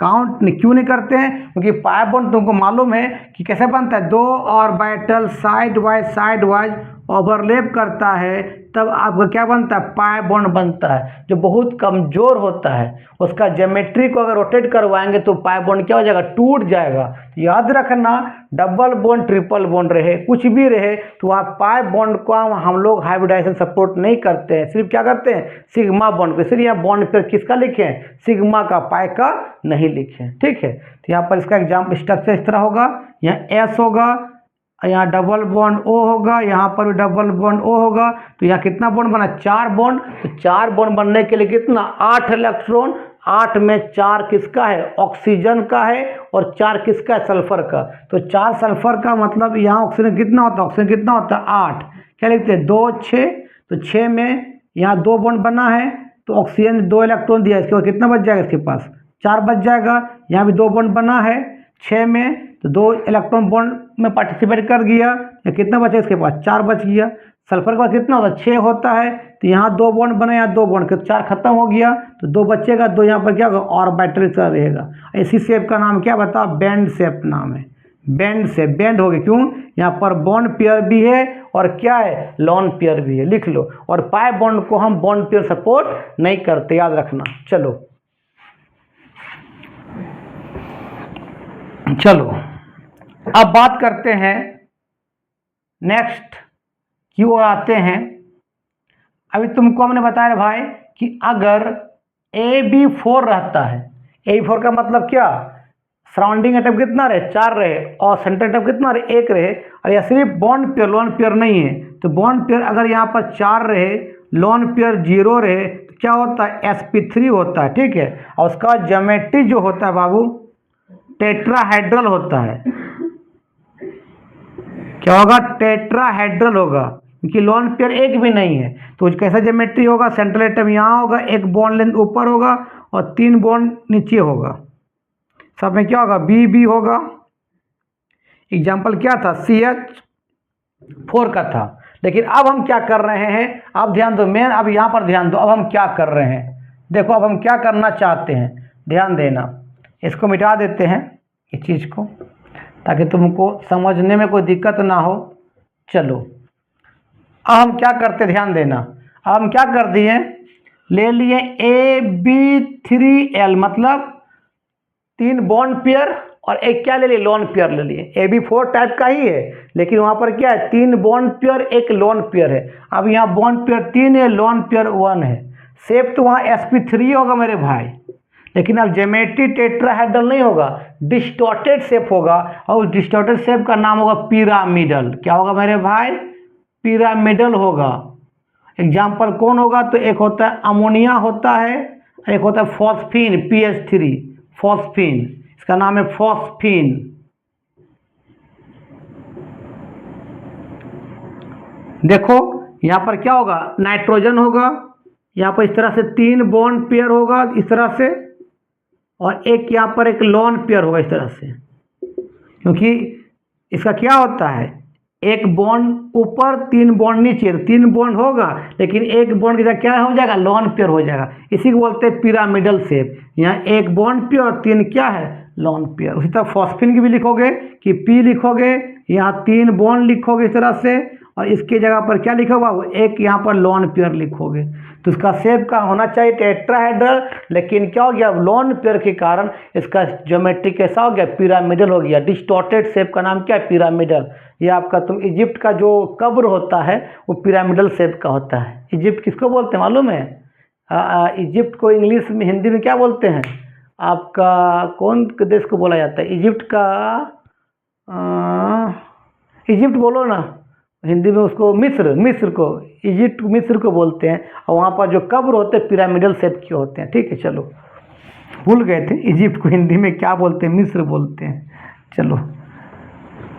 काउंट क्यों नहीं करते हैं, क्योंकि पाई बॉन्ड तुमको मालूम है कि कैसे बनता है, 2 ऑर्बिटल साइड वाइज ओवरलैप करता है, तब आपका क्या बनता है, पाई बॉन्ड बनता है। जो बहुत कमज़ोर होता है उसका ज्योमेट्री को अगर रोटेट करवाएंगे तो पाई बॉन्ड क्या हो जाएगा, टूट जाएगा। याद रखना, डबल बॉन्ड ट्रिपल बॉन्ड रहे कुछ भी रहे तो आप पाई बॉन्ड को हम लोग हाइब्रिडाइजेशन सपोर्ट नहीं करते हैं, सिर्फ क्या करते हैं, सिग्मा बॉन्ड को। इसलिए यहाँ बॉन्ड पर किसका लिखे, सिग्मा का, पाई का नहीं लिखे। ठीक है, तो यहाँ पर इसका एग्जाम्पल स्ट्रक्चर इस तरह होगा, यहाँ एस होगा, यहाँ डबल बॉन्ड ओ होगा, यहाँ पर भी डबल बॉन्ड ओ होगा। तो यहाँ कितना बॉन्ड बना, 4 बॉन्ड। तो 4 बॉन्ड बनने के लिए कितना, 8 इलेक्ट्रॉन। 8 में 4 किसका है, ऑक्सीजन का है, और 4 किसका है, सल्फर का। तो 4 सल्फर का मतलब यहाँ ऑक्सीजन कितना होता है, ऑक्सीजन कितना होता है, 8। क्या लिखते हैं, 2 6। तो 6 में यहाँ 2 बॉन्ड बना है तो ऑक्सीजन 2 इलेक्ट्रॉन दिया, इसके बाद कितना बच जाएगा, इसके पास 4 बच जाएगा। यहाँ भी 2 बॉन्ड बना है 6 में, तो 2 इलेक्ट्रॉन बॉन्ड में पार्टिसिपेट कर गया, या कितना बचा इसके पास, 4 बच गया। सल्फर का कितना होता है, 6 होता है। तो यहाँ 2 बॉन्ड बने, यहाँ 2 बॉन्ड, 4 खत्म हो गया तो 2 बचेगा। 2 यहाँ पर क्या होगा, ऑर्बिटल का रहेगा। इसी शेप का नाम क्या बताओ, बैंड शेप नाम है। बैंड से बैंड हो गया, क्यों, यहाँ पर बॉन्ड पेयर भी है और क्या है, लॉन पेयर भी है, लिख लो। और पाई बॉन्ड को हम बॉन्ड पेयर सपोर्ट नहीं करते, याद रखना। चलो अब बात करते हैं नेक्स्ट की ओर आते हैं। अभी तुमको हमने बताया भाई कि अगर AB4 रहता है, AB4 का मतलब क्या, सराउंडिंग एटम कितना रहे, 4 रहे, और सेंटर एटम कितना रहे, 1 रहे, और या सिर्फ बॉन्ड पेयर, लोन पेयर नहीं है। तो बॉन्ड पेयर अगर यहाँ पर 4 रहे, लोन पेयर 0 रहे, तो क्या होता है, sp3 होता है। ठीक है, और उसका ज्योमेट्री जो होता है बाबू, टेट्राहेड्रल होता है। क्या होगा, टेट्राहेड्रल होगा, क्योंकि लोन पेयर एक भी नहीं है। तो कैसा ज्योमेट्री होगा, सेंट्रल एटम यहाँ होगा, 1 बॉन्ड लेंथ ऊपर होगा और 3 बॉन्ड नीचे होगा। सब में क्या होगा, बी होगा। एग्जाम्पल क्या था, CH4 का था। लेकिन अब हम क्या कर रहे हैं, अब ध्यान दो, मेन अब यहाँ पर ध्यान दो, अब हम क्या कर रहे हैं, देखो अब हम क्या करना चाहते हैं, ध्यान देना। इसको मिटा देते हैं इस चीज़ को, ताकि तुमको समझने में कोई दिक्कत ना हो। चलो अब हम क्या करते, ध्यान देना। अब हम क्या कर दिए, ले लिए AB3L, मतलब 3 बॉन्ड पेयर, और एक क्या ले लिए, लोन पेयर ले लिए। AB4 टाइप का ही है, लेकिन वहाँ पर क्या है, 3 बॉन्ड पेयर 1 लोन पेयर है। अब यहाँ बॉन्ड पेयर 3 है, लोन पेयर 1 है। शेप तो वहाँ sp3 होगा मेरे भाई, लेकिन अब ज्योमेट्री टेट्राहेड्रल नहीं होगा, डिस्टॉर्टेड शेप होगा, और उस डिस्टॉर्टेड शेप का नाम होगा पिरामिडल। क्या होगा मेरे भाई, पिरामिडल होगा। एग्जाम्पल कौन होगा, तो एक होता है अमोनिया होता है, एक होता है फॉस्फीन, PH3 फॉस्फीन, इसका नाम है फॉस्फीन। देखो यहाँ पर क्या होगा, नाइट्रोजन होगा, यहाँ पर इस तरह से 3 बॉन्ड पेयर होगा इस तरह से, और एक यहाँ पर एक लोन पेयर होगा इस तरह से। क्योंकि इसका क्या होता है, 1 बॉन्ड ऊपर 3 बॉन्ड नीचे, 3 बॉन्ड होगा, लेकिन 1 बॉन्ड की जगह क्या हो जाएगा, लोन पेयर हो जाएगा। इसी को बोलते हैं पिरामिडल शेप। यहाँ 1 बॉन्ड पेयर और 3 क्या है, लोन पेयर। उसी तरह फॉस्फीन की भी लिखोगे कि P लिखोगे, यहाँ 3 बॉन्ड लिखोगे इस तरह से, और इसकी जगह पर क्या लिखोगे, वो एक यहाँ पर लोन पेयर लिखोगे। तो इसका शेप का होना चाहिए टेट्राहेड्रल, लेकिन क्या हो गया, लोन पेयर के कारण इसका ज्योमेट्री कैसा हो गया, पिरामिडल हो गया। डिस्टॉर्टेड शेप का नाम क्या है, पिरामिडल। ये आपका तुम इजिप्ट का जो कब्र होता है वो पिरामिडल शेप का होता है। इजिप्ट किसको बोलते हैं मालूम है, इजिप्ट को इंग्लिश में, हिंदी में क्या बोलते हैं, आपका कौन देश को बोला जाता है, इजिप्ट का, इजिप्ट बोलो ना हिंदी में, उसको मिस्र को, इजिप्ट मिस्र को बोलते हैं। और वहाँ पर जो कब्र होते हैं पिरामिडल शेप के होते हैं। ठीक है, चलो भूल गए थे इजिप्ट को हिंदी में क्या बोलते हैं, मिस्र बोलते हैं। चलो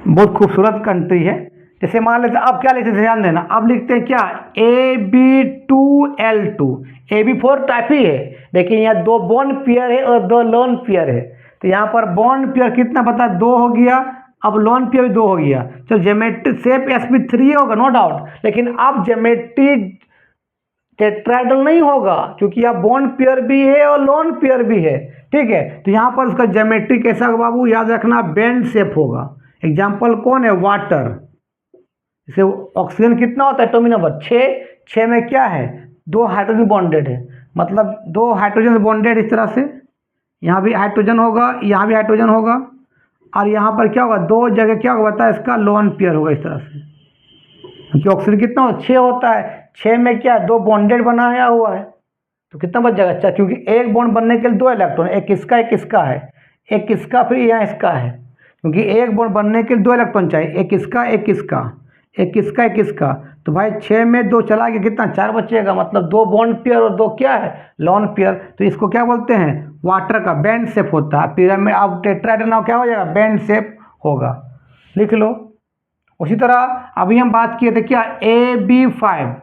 बहुत खूबसूरत कंट्री है। जैसे मान लेते अब क्या लिखते हैं, ध्यान देना। अब लिखते हैं क्या, AB2L2, AB4 टाइप ही है, लेकिन यहाँ 2 बॉन्ड पेयर है और 2 लोन पेयर है। तो यहाँ पर बॉन्ड पेयर कितना पता, 2 हो गया, अब लोन पेयर भी 2 हो गया। चलो ज्योमेट्री शेप sp3 होगा नो डाउट, लेकिन अब ज्योमेट्री टेट्राहेड्रल नहीं होगा, क्योंकि यहाँ बॉन्ड पेयर भी है और लोन पेयर भी है। ठीक है, तो यहाँ पर उसका ज्योमेट्री कैसा होगा बाबू, याद रखना, बैंड शेप होगा। एग्जाम्पल कौन है, वाटर। जैसे ऑक्सीजन कितना होता है, एटॉमिक नंबर 6, 6 में क्या है, 2 हाइड्रोजन बॉन्डेड है, मतलब 2 हाइड्रोजन बॉन्डेड इस तरह से, यहाँ भी हाइड्रोजन होगा, यहाँ भी हाइड्रोजन होगा, और यहाँ पर क्या होगा, 2 जगह क्या होगा बता, इसका लोन पेयर होगा इस तरह से, क्योंकि ऑक्सीजन कितना हो 6 होता है, 6 में क्या 2 बॉन्डेड बनाया हुआ है, तो कितना बच जाएगा 4, क्योंकि एक बॉन्ड बनने के लिए 2 इलेक्ट्रॉन, एक इसका है, एक इसका फिर यहाँ इसका है, क्योंकि एक बॉन्ड बनने के लिए 2 इलेक्ट्रॉन चाहिए, एक इसका एक इसका, तो भाई 6 में 2 चला गया, कितना 4 बचेगा, मतलब 2 बॉन्ड पेयर और 2 क्या है लॉन पेयर, तो इसको क्या बोलते हैं, वाटर का बैंड शेप होता है, पिरामिड अब टेट्राहेड्रल नाउ क्या हो जाएगा, बैंड शेप होगा, लिख लो। उसी तरह अभी हम बात किए थे क्या, AB5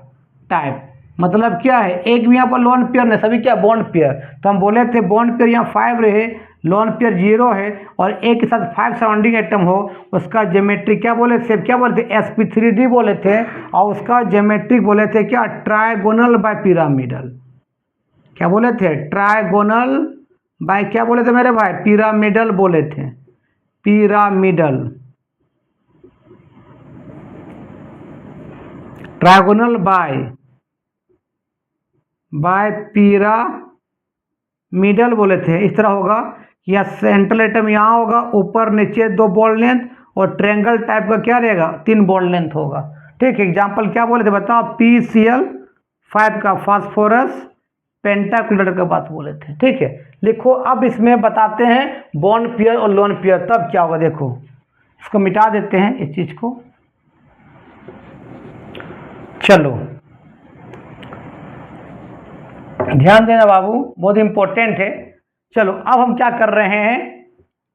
टाइप, मतलब क्या है, एक भी यहाँ पर लोन पेयर नहीं, सभी क्या बॉन्ड पेयर, तो हम बोले थे बॉन्ड पेयर यहाँ 5 रहे, लोन पेयर 0 है, और एक के साथ 5 सराउंडिंग एटम हो, उसका ज्योमेट्री क्या बोले थे, क्या बोले थे, sp3d बोले थे, और उसका ज्योमेट्रिक बोले थे क्या, ट्राइगोनल बाय पिरामिडल, क्या बोले थे, ट्राइगोनल बाय क्या बोले थे मेरे भाई, पिरामिडल बोले थे, पिरामिडल, ट्राइगोनल बाय पिरामिडल बोले थे, इस तरह होगा, या सेंट्रल एटम यहाँ होगा, ऊपर नीचे 2 बॉन्ड लेंथ, और ट्रायंगल टाइप का क्या रहेगा, 3 बॉन्ड लेंथ होगा, ठीक है। एग्जांपल क्या बोले थे बताओ, PCl5 का फास्फोरस पेंटाक्लोराइड का बात बोले थे, ठीक है। लिखो अब इसमें बताते हैं बॉन्ड पेयर और लोन पेयर, तब क्या होगा, देखो इसको मिटा देते हैं इस चीज को, चलो ध्यान देना बाबू, बहुत इंपॉर्टेंट है। चलो अब हम क्या कर रहे हैं,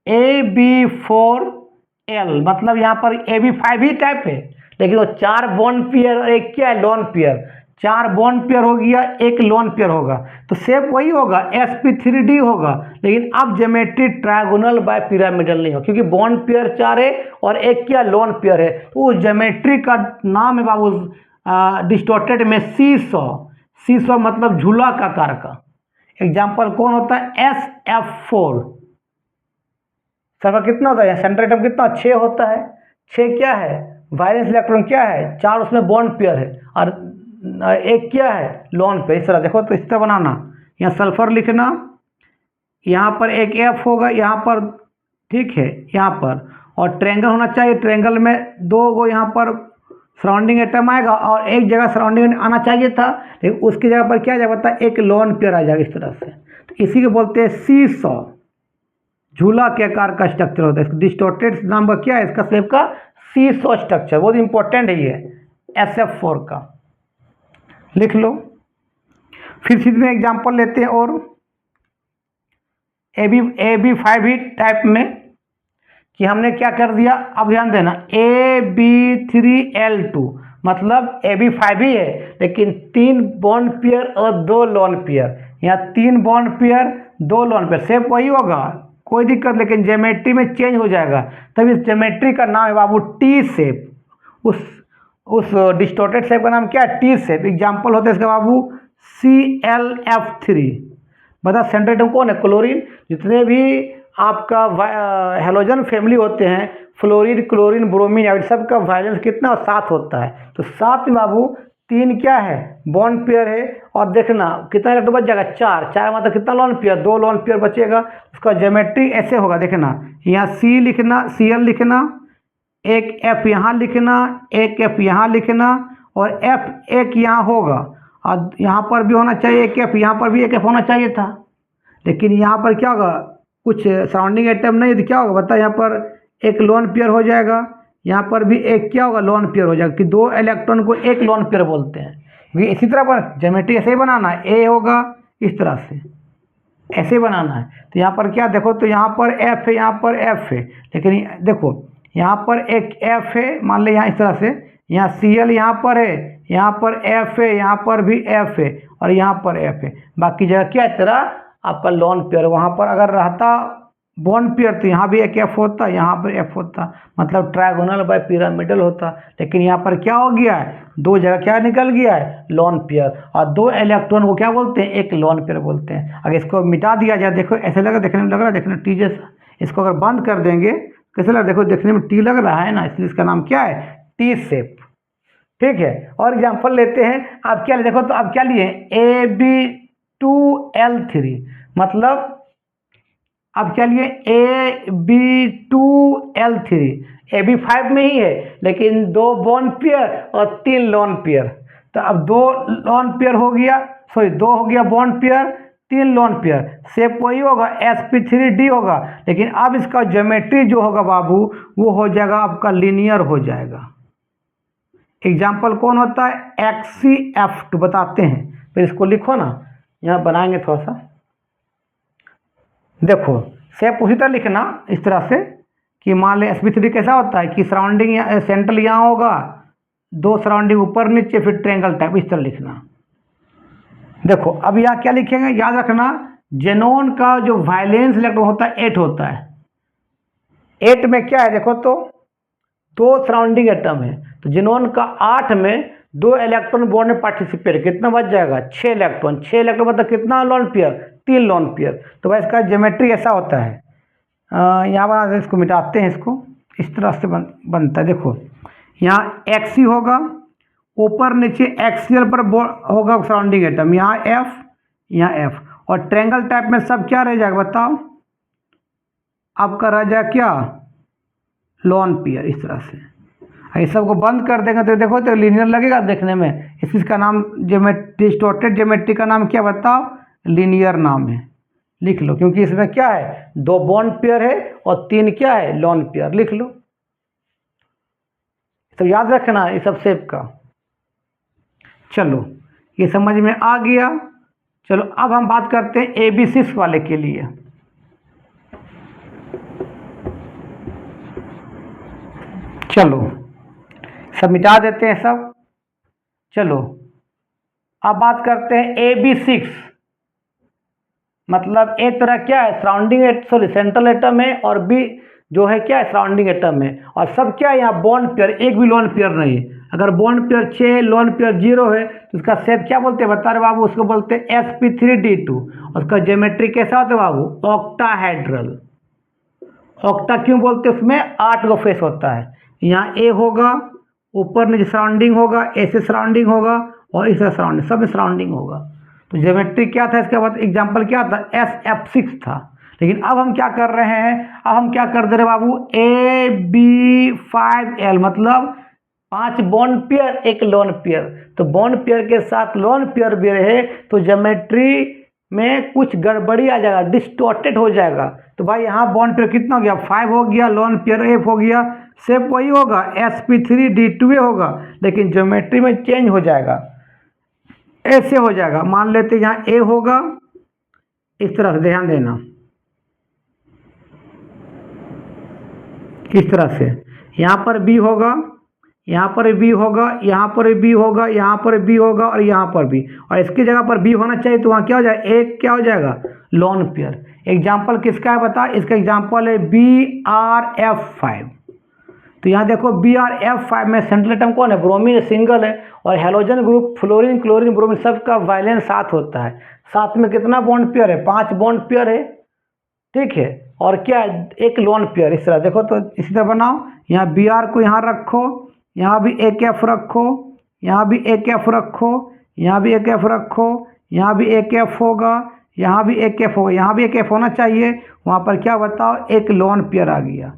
AB4L, मतलब यहाँ पर AB5 ही टाइप है, लेकिन वो 4 बॉन्ड पेयर और एक क्या है लोन पेयर, 4 बॉन्ड पेयर हो गया, एक लोन पेयर होगा, तो शेप वही होगा, sp3d होगा, लेकिन अब ज्योमेट्री ट्रायगोनल बाय पिरामिडल नहीं हो, क्योंकि बॉन्ड पेयर 4 है और एक क्या लोन पेयर है, तो उस ज्योमेट्री का नाम है बाबू डिस्टॉर्टेड में सीसॉ मतलब झूला का आकार का। एग्जाम्पल कौन होता है, SF4, सबका कितना होता है, सेंट्रल एटम कितना 6 होता है, 6 क्या है वायलेंस इलेक्ट्रॉन क्या है 4, उसमें बॉन्ड पेयर है, और एक क्या है लोन पेयर, इस तरह देखो, तो इस तरह बनाना, यहाँ सल्फर लिखना, यहाँ पर एक F होगा यहाँ पर, ठीक है, यहाँ पर, और ट्रायंगल होना चाहिए, ट्रायंगल में 2 गो यहाँ पर सराउंडिंग एटम आएगा, और एक जगह सराउंडिंग आना चाहिए था, लेकिन उसकी जगह पर क्या आ जाएगा पता है, एक लोन पेयर आ जाएगा इस तरह से, तो इसी को बोलते हैं सीसॉ, झूला के आकार का स्ट्रक्चर होता है, इसका डिस्टॉर्टेड नाम का क्या है, इसका शेप का सीसॉ स्ट्रक्चर, बहुत इंपॉर्टेंट है ये SF4 का, लिख लो। फिर सीधे में एग्जांपल लेते हैं, और AB5 ही टाइप में, कि हमने क्या कर दिया, अब ध्यान देना, AB3L2, मतलब AB5 ही है, लेकिन 3 बॉन्ड पेयर और 2 लोन पेयर, यहाँ 3 bond pair 2 lone pair, shape वही होगा कोई दिक्कत, लेकिन ज्योमेट्री में चेंज हो जाएगा, तब इस ज्योमेट्री का नाम है बाबू टी शेप, उस डिस्टॉर्टेड शेप का नाम क्या है, टी शेप। एग्जाम्पल होता है इसका बाबू ClF3, बता सेंट्रल एटम कौन है, क्लोरीन, जितने भी आपका हेलोजन फैमिली होते हैं, फ्लोरीन क्लोरीन ब्रोमीन या सब का वायलेंस कितना 7 होता है, तो 7 में बाबू 3 क्या है बॉन्ड पेयर है, और देखना कितना इलेक्ट्रॉन बच जाएगा 4 मतलब कितना लोन पेयर, 2 लोन पेयर बचेगा, उसका ज्योमेट्री ऐसे होगा, देखना यहाँ C लिखना, Cl लिखना, एक F यहाँ लिखना, एक F यहाँ लिखना, और F एक यहाँ होगा, और यहाँ पर भी होना चाहिए एक F, यहाँ पर भी एक F होना चाहिए था, लेकिन यहाँ पर क्या होगा, कुछ सराउंडिंग एटम नहीं, तो क्या होगा बता, यहाँ पर एक लोन पेयर हो जाएगा, यहाँ पर भी एक क्या होगा लोन पेयर हो जाएगा, कि 2 इलेक्ट्रॉन को एक लोन पेयर बोलते हैं, क्योंकि इसी तरह पर ज्योमेट्री ऐसे ही बनाना है, A होगा इस तरह से, ऐसे बनाना है, तो यहाँ पर क्या देखो, तो यहाँ पर F है, यहाँ पर F है, लेकिन देखो यहाँ पर एक F है, मान ले यहाँ इस तरह से, यहाँ Cl यहाँ पर है, यहाँ पर F है, यहाँ पर भी F है, और यहाँ पर F है, बाकी जगह क्या इस तरह आपका लोन पेयर, वहाँ पर अगर रहता बॉन्ड पेयर तो यहाँ भी एक F होता, यहाँ पर F होता, मतलब ट्रायगोनल बाय पिरामिडल होता, लेकिन यहाँ पर क्या हो गया है, 2 जगह क्या निकल गया है लोन पेयर, और 2 इलेक्ट्रॉन को क्या बोलते हैं, एक लोन पेयर बोलते हैं। अगर इसको मिटा दिया जाए, देखो ऐसे लगा, देखने में लग रहा है, देखने टी जैसा, इसको अगर बंद कर देंगे कैसे लग, देखो देखने में टी लग रहा है ना, इसलिए इसका नाम क्या है टी शेप, ठीक है। और एग्जांपल लेते हैं, आप क्या देखो तो आप क्या लिए AB2L3, मतलब आप क्या लिए AB2L3, AB5 में ही है लेकिन 2 बॉन्ड पेयर और 3 लोन पेयर। तो अब 2 लोन पेयर हो गया, सॉरी 2 हो गया bond pair, 3 lone pair, shape वही होगा sp3d होगा, लेकिन अब इसका ज्योमेट्री जो होगा बाबू वो हो जाएगा आपका लीनियर हो जाएगा। एग्जाम्पल कौन होता है, XCF2 बताते हैं, फिर इसको लिखो ना, यहाँ बनाएंगे थोड़ा सा। देखो शेप उसी तरह लिखना इस तरह से कि मान लें sp3 कैसा होता है कि सराउंडिंग सेंट्रल यहाँ होगा, 2 सराउंडिंग ऊपर नीचे, फिर ट्रायंगल टाइप, इस तरह लिखना। देखो अब यहाँ क्या लिखेंगे, याद रखना जेनॉन का जो वैलेंस इलेक्ट्रॉन होता है 8 होता है। 8 में क्या है देखो तो 2 सराउंडिंग एटम है, तो जेनॉन का 8 में 2 इलेक्ट्रॉन बॉन्ड में पार्टिसिपेट, कितना बच जाएगा 6 इलेक्ट्रॉन। 6 इलेक्ट्रॉन मतलब कितना लोन पेयर, 3 लोन पेयर। तो भाई इसका ज्योमेट्री ऐसा होता है, यहाँ पर इसको मिटाते हैं, इसको इस तरह से बनता है। देखो यहाँ XC होगा, ऊपर नीचे एक्सियल पर होगा सराउंडिंग एटम, यहाँ F यहाँ F, और ट्रायंगल टाइप में सब क्या रह जाएगा बताओ, आपका रह जाएगा क्या लोन पेयर, इस तरह से। ये सबको बंद कर देंगे तो देखो तो लीनियर लगेगा देखने में। इसका नाम ज्योमेट्री, डिस्टॉर्टेड ज्योमेट्री का नाम क्या बताओ, लीनियर नाम है, लिख लो, क्योंकि इसमें क्या है 2 बॉन्ड पेयर है और 3 क्या है लोन पेयर, लिख लो। तो याद रखना ये सब शेप का। चलो ये समझ में आ गया। चलो अब हम बात करते हैं AB6 वाले के लिए। चलो सब मिटा देते हैं सब। चलो अब बात करते हैं AB6, मतलब एक तरह क्या है सराउंडिंग सॉरी सेंट्रल एटम है, और बी जो है क्या है सराउंडिंग एटम है, और सब क्या है यहाँ बॉन्ड पेयर, एक भी लोन पेयर नहीं है। अगर बॉन्ड पेयर 6 लोन पेयर 0 है तो उसका शेप क्या बोलते हैं बता रहे बाबू, उसको बोलते हैं sp3d2। उसका ज्योमेट्री कैसा होता है बाबू, ऑक्टाहेड्रल। ऑक्टा क्यों बोलते हैं, उसमें 8 गो फेस होता है। यहाँ A होगा, ऊपर नीचे सराउंडिंग होगा, ऐसे सराउंडिंग होगा और इस तरह सराउंडिंग, सब में होगा। तो ज्योमेट्री क्या था, इसके बाद एग्जाम्पल क्या था SF6 था। लेकिन अब हम क्या कर रहे हैं, अब हम क्या कर दे रहे बाबू AB5L, मतलब 5 बॉन्ड पेयर 1 लोन पेयर। तो बॉन्ड पेयर के साथ लोन पेयर भी रहे तो ज्योमेट्री में कुछ गड़बड़ी आ जाएगा, डिस्टॉर्टेड हो जाएगा। तो भाई यहाँ बॉन्ड पेयर कितना हो गया 5 हो गया, लोन पेयर F हो गया, शेप वही होगा sp3d2 होगा, लेकिन ज्योमेट्री में चेंज हो जाएगा, ऐसे हो जाएगा। मान लेते यहाँ A होगा, इस तरह से ध्यान देना, इस तरह से। यहाँ पर B होगा, यहाँ पर B होगा, यहाँ पर B होगा, यहाँ पर B होगा और यहाँ पर B, और इसकी जगह पर B होना चाहिए, तो वहाँ क्या हो जाएगा एक क्या हो जाएगा लोन पेयर। एग्जाम्पल किसका है बता, इसका एग्जाम्पल है BrF5। तो यहाँ देखो BrF5 में सेंट्रल एटम कौन है, ब्रोमीन सिंगल है, और halogen group fluorine chlorine bromine सबका वैलेंस 7 होता है। 7 में कितना बॉन्ड पेयर है, 5 बॉन्ड पेयर है, ठीक है, और क्या है 1 लोन पेयर। इस तरह देखो तो इसी तरह बनाओ, यहाँ Br को यहाँ रखो, यहाँ भी एक F रखो, यहाँ भी एक F रखो, यहाँ भी एक F रखो, यहाँ भी एक F होगा, यहाँ भी एक F होगा, यहाँ भी एक F होना चाहिए। वहाँ पर क्या बताओ 1 लोन पेयर आ गया।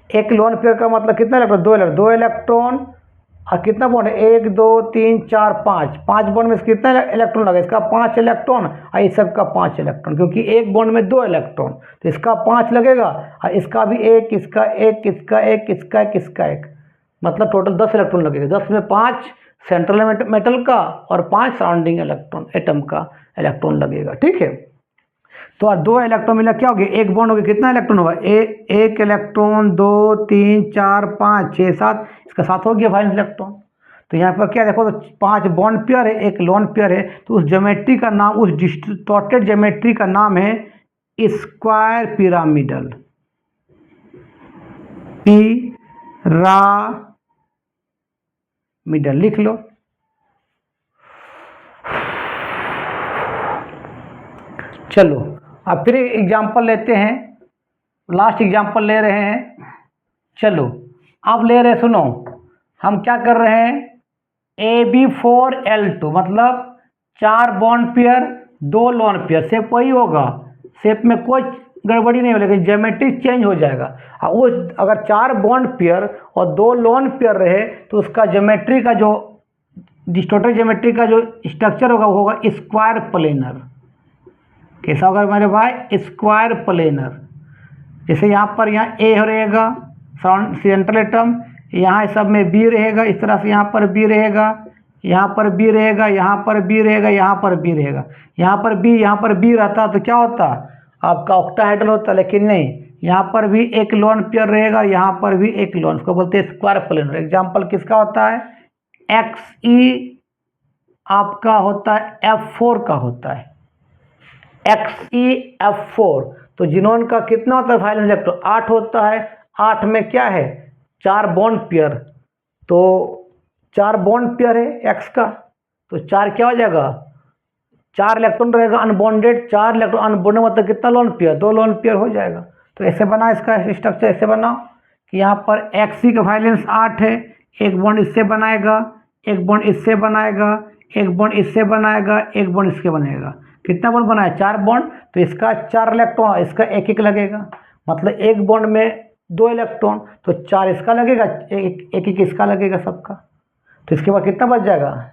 1 लोन पेयर का मतलब कितना इलेक्ट्रॉन, 2 इलेक्ट्रॉन, और कितना बॉन्ड है 1 2 3 4 5, 5 बॉन्ड में कितना इलेक्ट्रॉन लगा, इसका 5 इलेक्ट्रॉन और इस सब का 5 इलेक्ट्रॉन, क्योंकि एक बॉन्ड में 2 इलेक्ट्रॉन, तो इसका 5 लगेगा, और इसका भी 1, इसका 1, इसका 1, इसका 1, इसका 1, मतलब टोटल 10 इलेक्ट्रॉन लगेगा। 10 में 5 सेंट्रल मेटल का और 5 सराउंडिंग इलेक्ट्रॉन एटम का इलेक्ट्रॉन लगेगा, ठीक है। तो 2 इलेक्ट्रॉन मिला क्या हो गया, एक बॉन्ड हो गया, कितना इलेक्ट्रॉन होगा 1 इलेक्ट्रॉन, 2 3 4 5 6 7, इसका 7 हो गया वैलेंस इलेक्ट्रॉन। तो यहाँ पर क्या देखो तो 5 बॉन्ड पेयर है, 1 लोन पेयर है, तो उस ज्योमेट्री का नाम, उस डिस्टॉर्टेड ज्योमेट्री का नाम है स्क्वायर पिरामिडल, पिरामिडल, लिख लो। चलो अब फिर एग्जाम्पल लेते हैं, लास्ट एग्जाम्पल ले रहे हैं। चलो अब ले रहे, सुनो हम क्या कर रहे हैं, AB4L2 मतलब 4 bond pair 2 lone pair, shape वही होगा, शेप में कोई गड़बड़ी नहीं हो, लेकिन ज्योमेट्री चेंज हो जाएगा। और वो अगर 4 बॉन्ड पेयर और 2 लोन पेयर रहे तो उसका ज्योमेट्री का जो डिस्टॉर्टेड ज्योमेट्री का जो स्ट्रक्चर होगा वो होगा स्क्वायर प्लेनर। कैसा होगा मेरे भाई? Square planar. जैसे यहाँ पर यहाँ ए रहेगा सेंट्रल एटम, यहाँ सब में बी रहेगा, इस तरह से यहाँ पर बी रहेगा, यहाँ पर बी रहेगा, यहाँ पर बी रहेगा, यहाँ पर बी रहेगा, यहाँ पर बी रहता तो क्या होता? आपका ऑक्टाहेड्रल होता, लेकिन नहीं, यहाँ पर भी एक लोन पेयर रहेगा, यहाँ पर भी एक लोन, उसको बोलते हैं स्क्वायर प्लेनर। एग्जाम्पल किसका होता है? XE आपका होता है F4 का होता है, XeF4। तो जिनोन का कितना होता है वैलेंस इलेक्ट्रॉन? 8 होता है। 8 में क्या है? 4 बॉन्ड पेयर, तो 4 बॉन्ड पेयर है X का, तो 4 क्या हो जाएगा? 4 इलेक्ट्रॉन रहेगा अनबॉन्डेड, 4 इलेक्ट्रॉन अनबॉन्डेड मतलब कितना लोन पेयर? 2 लोन पेयर हो जाएगा। तो ऐसे बना इसका स्ट्रक्चर, ऐसे बनाओ कि यहाँ पर Xe का वैलेंस 8 है, एक बॉन्ड इससे बनाएगा, एक बॉन्ड इससे बनाएगा, एक बॉन्ड इससे बनाएगा, एक बॉन्ड इसके बनेगा। कितना बॉन्ड बनाया? 4 बॉन्ड, तो इसका 4 इलेक्ट्रॉन, इसका एक एक लगेगा, मतलब एक बॉन्ड में 2 इलेक्ट्रॉन, तो 4 इसका लगेगा, एक एक इसका लगेगा सबका। तो इसके बाद कितना बच जाएगा?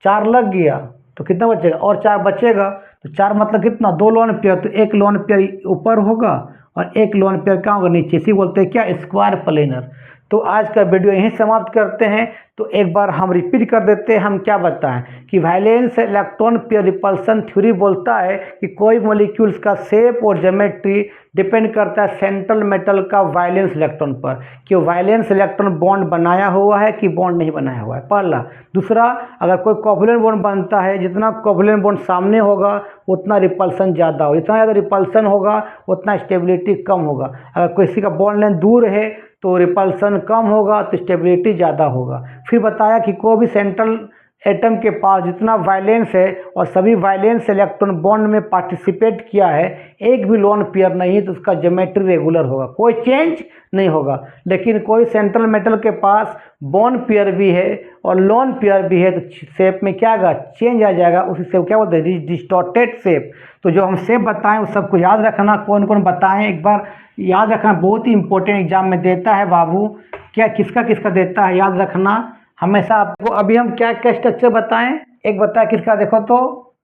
4 लग गया तो कितना बचेगा? और 4 बचेगा, तो 4 मतलब कितना? 2 लोन पेयर, तो एक लोन पेयर ऊपर होगा और एक लोन पेयर क्या होगा? नीचे। इसी बोलते हैं क्या? Square planar. तो आज का वीडियो यहीं समाप्त करते हैं। तो एक बार हम रिपीट कर देते हैं, हम क्या बताएं कि valence electron pair repulsion theory बोलता है कि कोई मॉलिक्यूल्स का शेप और ज्योमेट्री डिपेंड करता है सेंट्रल मेटल का वैलेंस इलेक्ट्रॉन पर, कि वैलेंस इलेक्ट्रॉन बॉन्ड बनाया हुआ है कि बॉन्ड नहीं बनाया हुआ है, पहला। दूसरा, अगर कोई कोवैलेंट बॉन्ड बनता है, जितना कोवैलेंट बॉन्ड सामने होगा उतना रिपल्सन ज़्यादा होगा, जितना ज़्यादा रिपल्सन होगा उतना स्टेबिलिटी कम होगा। अगर किसी का बॉन्ड लेंथ दूर है तो रिपल्सन कम होगा तो स्टेबिलिटी ज़्यादा होगा। फिर बताया कि कोई भी सेंट्रल एटम के पास जितना वैलेंस है और सभी वैलेंस इलेक्ट्रॉन बॉन्ड में पार्टिसिपेट किया है, एक भी लोन पेयर नहीं है, तो उसका ज्योमेट्री रेगुलर होगा, कोई चेंज नहीं होगा। लेकिन कोई सेंट्रल मेटल के पास बॉन्ड पेयर भी है और लोन पेयर भी है, तो शेप में क्या आएगा? चेंज आ जाएगा। उसी शेप क्या बोलते हैं? Distorted shape. तो जो हम शेप बताएं वो सबको याद रखना, कौन कौन बताएं एक बार याद रखना, बहुत ही इंपॉर्टेंट एग्जाम में देता है बाबू, क्या किसका किसका देता है, याद रखना हमेशा आपको। अभी हम क्या क्या स्ट्रक्चर बताएं? एक बताया किसका, देखो तो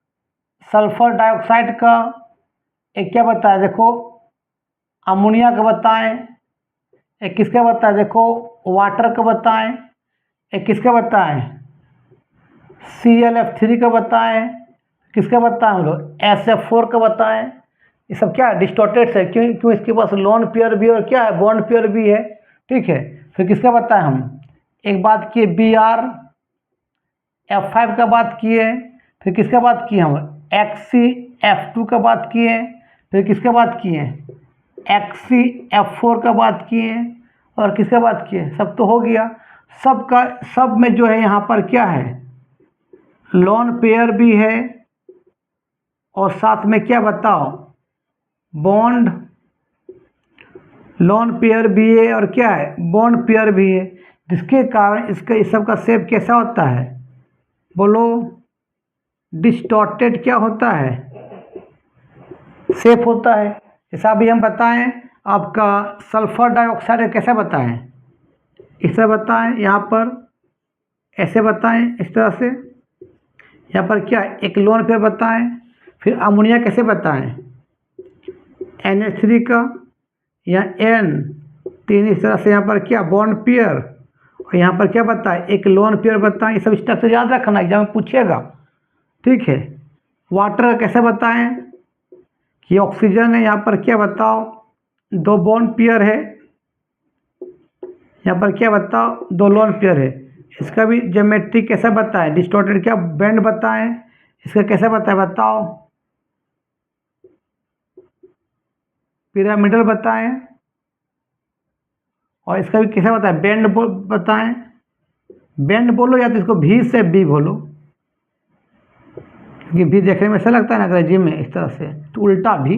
सल्फर डाइऑक्साइड का, एक क्या बताया देखो अमोनिया का बताएं, एक किसका बताया देखो वाटर का बताएं, एक किसका बताएं ClF3 का बताएं, किसका बताएं हम लोग SF4 का बताएं। ये सब क्या है? डिस्टॉर्टेड है। क्यों? इसके पास लोन पेयर भी और क्या है? बॉन्ड पेयर भी है, ठीक है। फिर किसका बताएं हम? एक बात किए BrF5 का बात किए, फिर किसका बात किए हम? XeF2 का बात किए, फिर किसका बात किए? XeF4 का बात किए, और किसका बात किए? सब तो हो गया। सबका सब में जो है यहाँ पर क्या है? लोन पेयर भी है और साथ में क्या बताओ? बॉन्ड लोन पेयर भी है और क्या है? बॉन्ड पेयर भी है, जिसके कारण इसका इस सब का शेप कैसा होता है? बोलो, डिस्टॉर्टेड क्या होता है? शेप होता है। जैसा अभी हम बताएं आपका सल्फर डाइऑक्साइड कैसा बताएं? इस तरह बताएं, यहाँ पर ऐसे बताएं, इस तरह से। यहाँ पर क्या है? एक लोन पेयर बताएं। फिर अमोनिया कैसे बताएं? NH3 का या N3, इस तरह से। यहाँ पर क्या? बॉन्ड पेयर, और यहाँ पर क्या बताएं? एक लोन पेयर बताएं। ये सब स्ट्रक्चर याद रखना, एग्जाम में पूछेगा, ठीक है। वाटर कैसे बताएं? कि ऑक्सीजन है, यहाँ पर क्या बताओ? 2 बॉन्ड पेयर है, यहाँ पर क्या बताओ? 2 लोन पेयर है। इसका भी ज्योमेट्री कैसा बताएं? डिस्टॉर्टेड क्या? बैंड बताएं। इसका कैसे बताएं? बताओ। पिरामिडल बताएं। और इसका भी कैसे बताएं? बैंड बताएं। बैंड बोलो या तो इसको भी से बी बोलो, क्योंकि भी देखने में ऐसा लगता है ना अंग्रेजी में इस तरह से, तो उल्टा भी।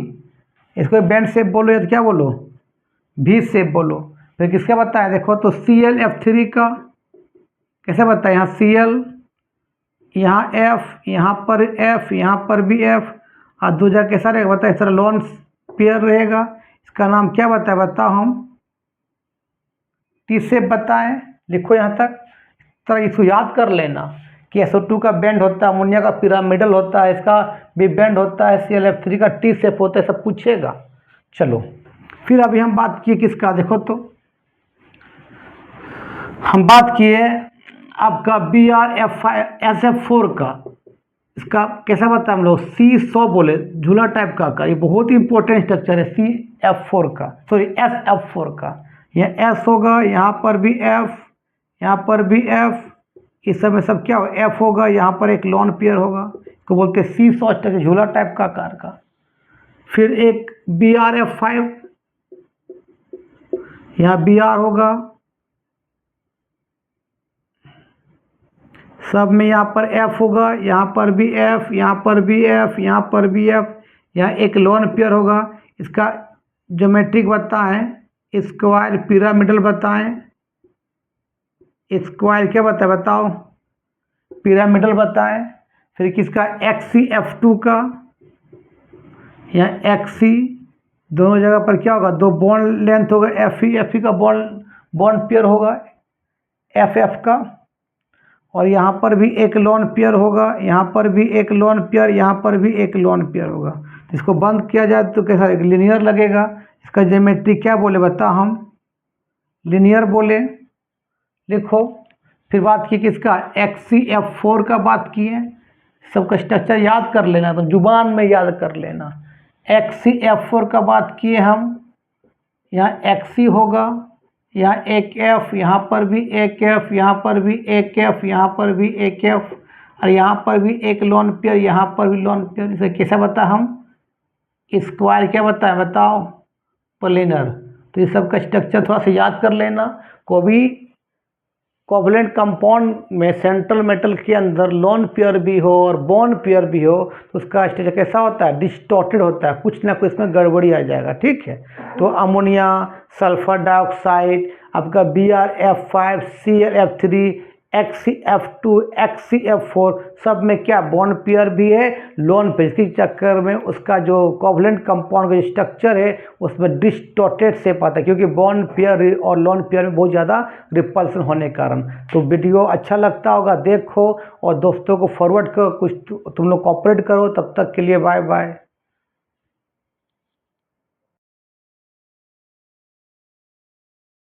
इसको बैंड शेप बोलो या तो क्या बोलो? भी शेप बोलो। फिर किसका बताएं? देखो तो ClF3 का कैसे बताए, यहाँ Cl, यहाँ F, यहाँ पर F, यहाँ पर भी F, और दो जगह कैसा रहेगा बताए, इस तरह लोन पेयर रहेगा। इसका नाम क्या बताए बताओ, हम टी से बताएं। लिखो यहाँ तक, इस तरह इसको याद कर लेना कि SO2 का बैंड होता है, अमोनिया का पिरामिडल होता है, इसका भी बैंड होता है, ClF3 का टी शेप होता है, सब पूछेगा। चलो फिर अभी हम बात किए किसका, देखो तो हम बात किए आपका BrF5SF4 का। इसका कैसा बताया हम लोग, C100 बोले, झूला टाइप का ये बहुत ही इंपॉर्टेंट स्ट्रक्चर है CF4 का, सॉरी SF4 का। यह S होगा, यहाँ पर भी F, यहाँ पर भी F, इस सब में सब क्या होगा, F होगा, यहाँ पर एक लॉन पेयर होगा, इसको बोलते हैं C100 स्ट्रक्चर, झूला टाइप का आकार का। फिर एक BrF5, यहाँ Br होगा, सब में यहाँ पर F होगा, यहाँ पर भी F, यहाँ पर भी F, यहाँ पर भी F, यहाँ एक लोन पेयर होगा। इसका ज्योमेट्रिक बताएं, स्क्वायर पिरामिडल बताएं, स्क्वायर क्या बताए बताओ, पिरामिडल बताएं। फिर किसका XCF2 का, यहाँ XC, दोनों जगह पर क्या होगा, दो बॉन्ड लेंथ होगा, FE का बॉन्ड पेयर होगा FF का, और यहाँ पर भी एक लोन पेयर होगा, यहाँ पर भी एक लोन पेयर, यहाँ पर भी एक लोन पेयर होगा। इसको बंद किया जाए तो कैसा एक लीनियर लगेगा। इसका ज्योमेट्री क्या बोले बता, हम लीनियर बोले। लिखो फिर बात की किसका, XCF4 का बात किए। सबका स्ट्रक्चर याद कर लेना, तो जुबान में याद कर लेना। XCF4 का बात किए हम, यहाँ XC होगा, यहाँ एक F, यहाँ पर भी एक F, यहाँ पर भी एक F, यहाँ पर भी एक F, और यहाँ पर भी एक लोन पेयर, यहाँ पर भी लोन पेयर। इसे कैसा बता हम, स्क्वायर क्या बताए बताओ, प्लेनर। तो ये सब का स्ट्रक्चर थोड़ा सा याद कर लेना। कोई कोवलेंट कंपाउंड में सेंट्रल मेटल के अंदर लोन पेयर भी हो और बॉन्ड पेयर भी हो तो उसका स्ट्रक्चर कैसा होता है, डिस्टॉर्टेड होता है, कुछ ना कुछ इसमें गड़बड़ी आ जाएगा, ठीक है। तो अमोनिया, सल्फर डाइऑक्साइड, आपका BrF5, ClF3, XCF2, XCF4, सब में क्या बॉन्ड पेयर भी है, लोन पेयर। इसके चक्कर में उसका जो कोवलेंट कंपाउंड का स्ट्रक्चर है उसमें डिस्टॉर्टेड शेप आता है, क्योंकि बॉन्ड पेयर और लोन पेयर में बहुत ज़्यादा रिपल्सन होने के कारण। तो वीडियो अच्छा लगता होगा, देखो और दोस्तों को फॉरवर्ड करो, कुछ तुम लोग कोऑपरेट करो। तब तक के लिए बाय बाय।